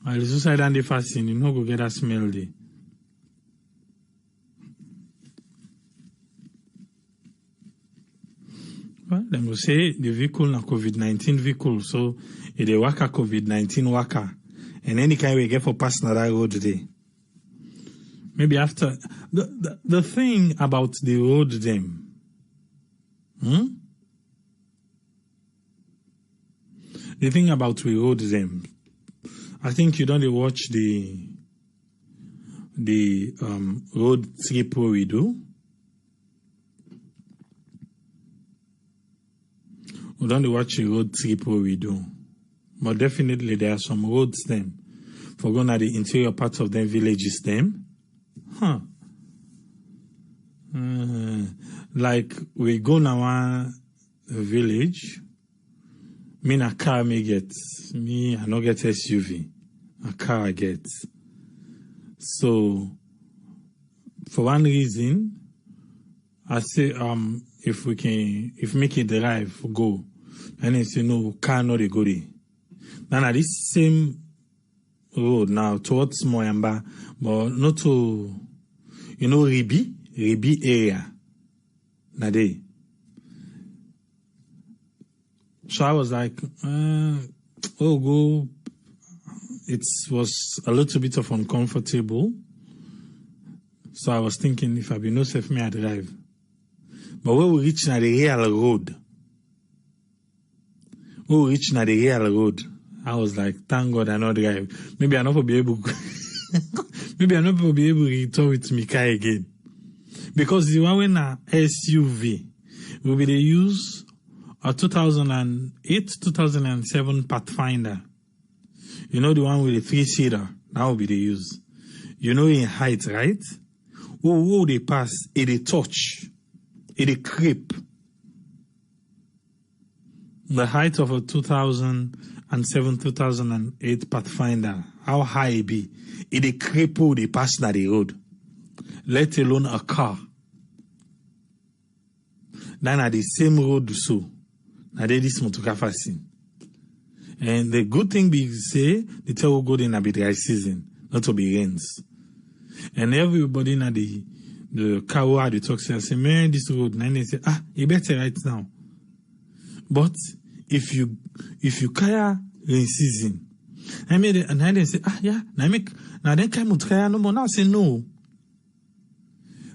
While you say and the fasten you no go get a smell there. Well, them will say the vehicle na COVID-19 vehicle, so if they waka COVID-19 waka, and any kind we get for passing that road today. Maybe after the thing about the road them, the thing about we road them, I think you don't watch the road trip we do. We don't watch the road trip we do. But definitely there are some roads them for going to the interior parts of them villages them. Like we go now a village, me na car me get, me I no get SUV, a car I get. So for one reason, I say if make it drive go, and they say no car no they go there. Then at this same road now towards Moyamba, but not to Ribi area. Na day. So I was like, go. It was a little bit of uncomfortable. So I was thinking if I be no safe, me I drive. But when we reach na the real road, I was like, thank God I not drive. Maybe I not be able to return with my car again. Because the one when a SUV will be the use a 2008, 2007 Pathfinder. You know the one with the 3-seater? That will be the use. You know in height, right? Oh, they pass, it touch, it creep. The height of a 2007, 2008 Pathfinder, how high it be? It cripple they pass down the road, let alone a car. Then at the same road so, now they this motoka facing. And the good thing be say, the tell go in a bit dry season, not to be rains. And everybody in the car had the talk say, man, this road, and they say, you better right now. But if you kaya rain season, and then they say, now then come to kaya no more. Now I say no.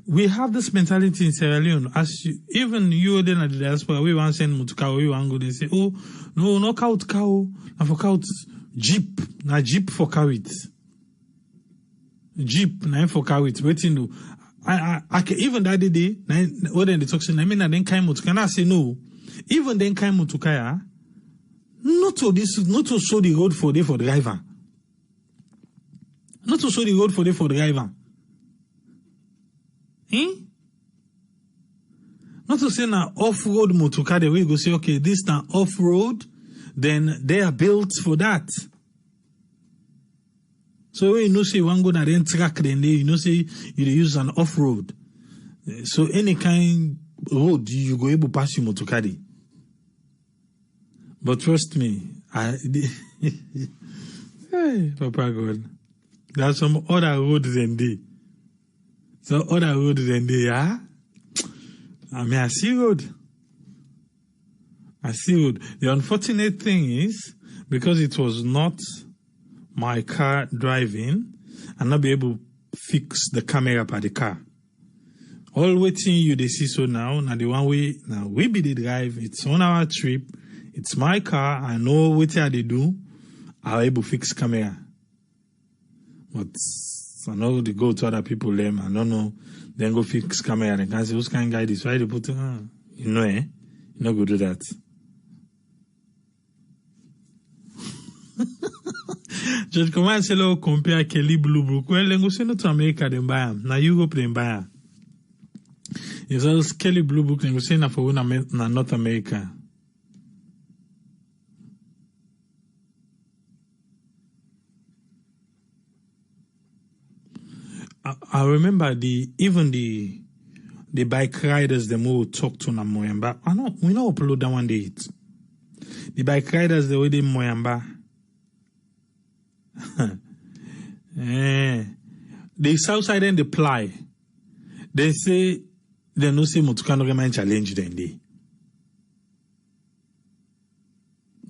We have this mentality in Sierra Leone. Even you then at the diaspora, we want to send mutuka, we want to go. They say, oh no, no cow, na for cow jeep, na jeep for cow it. Jeep na for cow it. Waiting to, I can even that day. What then the talk say? I mean, then kai mutuka. I say no. Even then kai mutuka, not to show the road for the driver. Not to show the road for the driver. Not to say na off-road motoka the way you go say, okay, this na off-road, then they are built for that. So when you know say one go na then track then they, you know say you use an off-road. So any kind road you go able pass your motoka dey. But trust me, hey, Papa God, there are some other roads than they. So other road than they are. I mean, I see road. The unfortunate thing is, because it was not my car driving, and not be able to fix the camera by the car. All waiting you they see so now the one way now we be the drive. It's on our trip. It's my car. I know what they do. I'll able to fix camera. But I know they go to other people them. I don't know. Then go fix camera and can say, who's kind of guy this? Why they put you know, you not go do that. Just come and say, "Lo compare Kelly Blue Book." Well, then go say no to America then buy them. Now Europe then buy them. It's all Kelly Blue Book. Then go say na for na North America. I remember even the bike riders them who talk to na Moyamba. We not upload that one day. The bike riders the way they Moyamba. The south side and the ply. They say they no say motuka no remain challenge then they.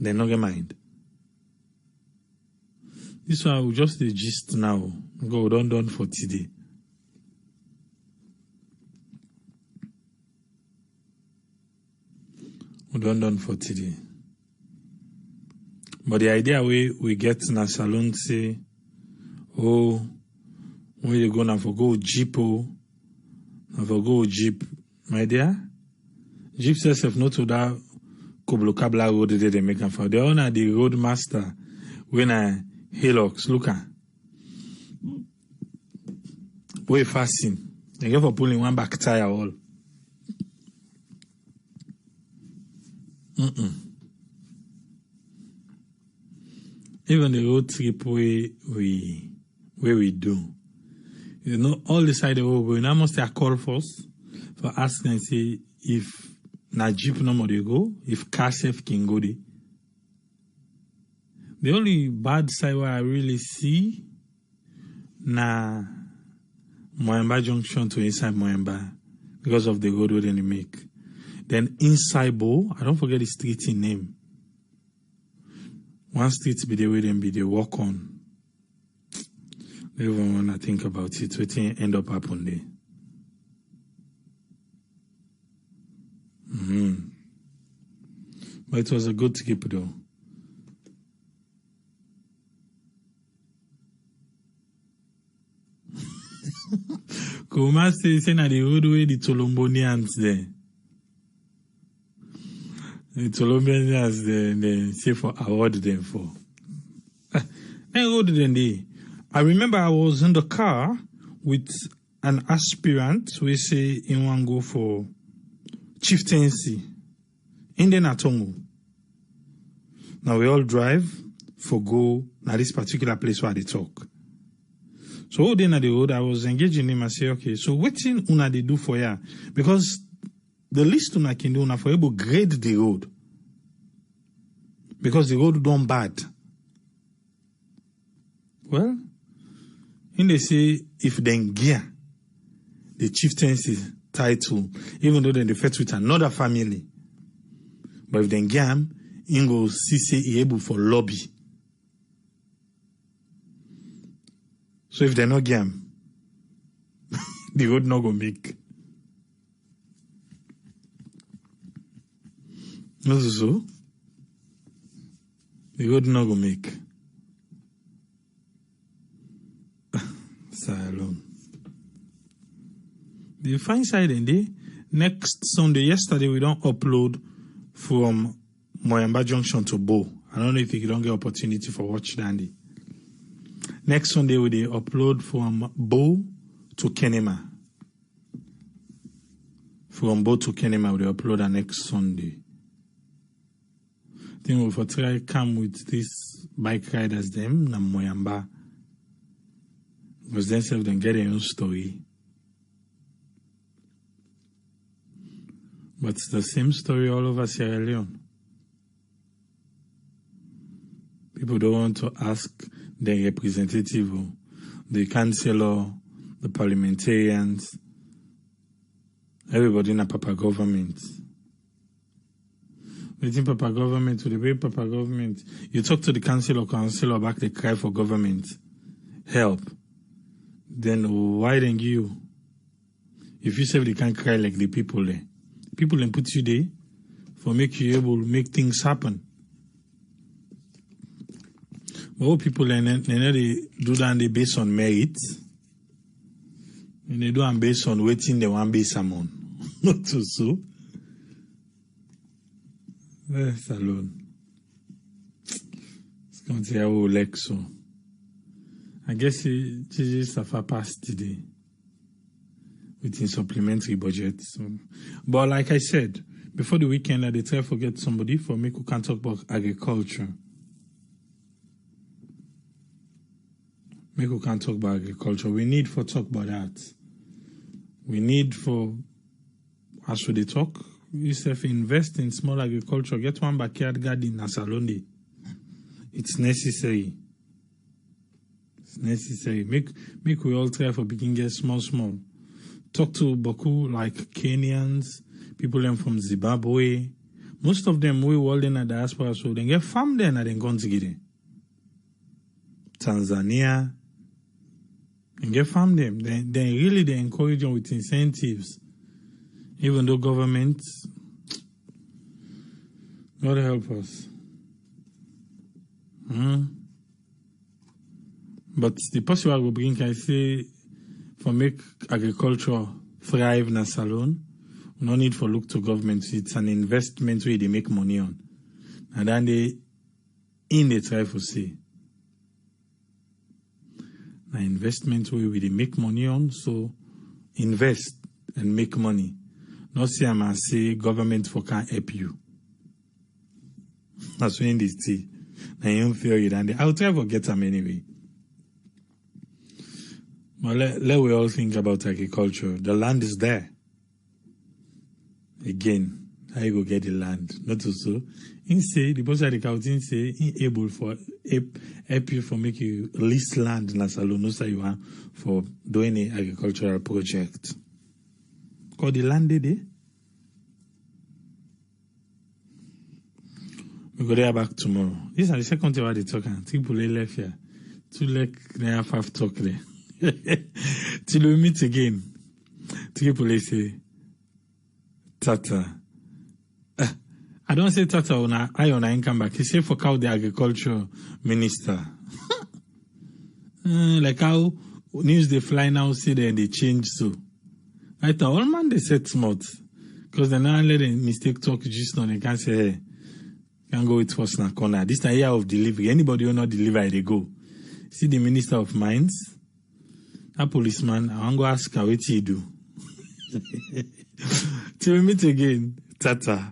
They no get mind. This one we just the gist now. Go done for today. We done for today. But the idea we get in a salon say, oh, when you go now for go jeep, oh, now for go jeep, my dear. Jeep says if not to that Koblokabla road they make them for. They honor the road master when I Hilux, look at. Way fasting. They go for pulling one back tire all. Even the road trip where we do. You know, all the side of the road, we now must have call first for asking and say if na jeep no more they go, if car safe can go there. The only bad side where I really see na Moyamba Junction to inside Moyamba because of the road where they make. Then inside Bo, I don't forget the street in name. One street be the way them be they walk on. They don't even want to think about it. What end up happen there. But it was a good skip though. Kuma say na the road way the Tolombonians there. The Tolombonians they say for award them for. Then road then they. I remember I was in the car with an aspirant. We say in one go for chieftaincy in the Natongo. Now we all drive for go na this particular place where they talk. So all day na the road, I was engaging him and say, okay, so what thing una they do for ya? Because the least una can do una for able grade the road. Because the road done bad. Well, in they say if they gear the chieftaincy title, even though they fight with another family. But if they gear him, he go see say he able for lobby. So if they're not game, the road not gonna make. No, so the road not gonna make. Salon. The fine side in the next Sunday, yesterday we don't upload from Moyamba Junction to Bo. I don't know if you don't get opportunity for watch Dandy. Next Sunday, we will upload from Bo to Kenema. From Bo to Kenema, we will upload the next Sunday. I think we will try come with this bike riders them, na Moyamba. Because themselves then get their own story. But it's the same story all over Sierra Leone. People don't want to ask the representative, the councillor, the parliamentarians, everybody in a Papa government. Within Papa government, to the way Papa government, you talk to the councillor back, they cry for government help. Then why don't you? If you say they can't cry like the people there, people then put you there for make you able to make things happen. But all people they do that they based on merit. And they do them based on waiting they want base on. Not so. Salon. It's going to say how like so. I guess Saffa passed today with his supplementary budget. So. But like I said, before the weekend, they try to forget somebody for me who can talk about agriculture. Make who can talk about agriculture. We need for talk about that. We need for, as should they talk, yourself invest in small agriculture. Get one backyard garden in Salonde. It's necessary. It's necessary. Make we all try for beginning small. Talk to Boku like Kenyans, people from Zimbabwe, Most of them we all in the diaspora, so they get farm there and then go to get it. Tanzania, and get farm them. They really they encourage them with incentives. Even though government, God help us. But the possible will bring, I say, for make agriculture thrive in a salon, no need for look to government. It's an investment where they make money on. And then they try for say. An investment where they make money on, so invest and make money. Not say I must say government for can't help you. That's when they say. Now you feel it and I'll try to get them anyway. But let we all think about agriculture. The land is there. Again, how you go get the land? Not so. In say the boss of the county say he able for help you for make you lease land in a salon, no say you want for doing an agricultural project. Cause the land there. We go there back tomorrow. This is the second time they talk and people left here. To they have 5 talk there. Till we meet again. People say Tata. I don't say Tata on I income back. He say for cow the agriculture minister. Like how news they fly now say they change so. Right now, all man they set smart. Because they now let a mistake talk just on they can't say hey. Can go with first na corner. This is the year of delivery. Anybody who not deliver, they go. See the Minister of Mines, a policeman, I want to ask her what he do. Till we meet again, Tata.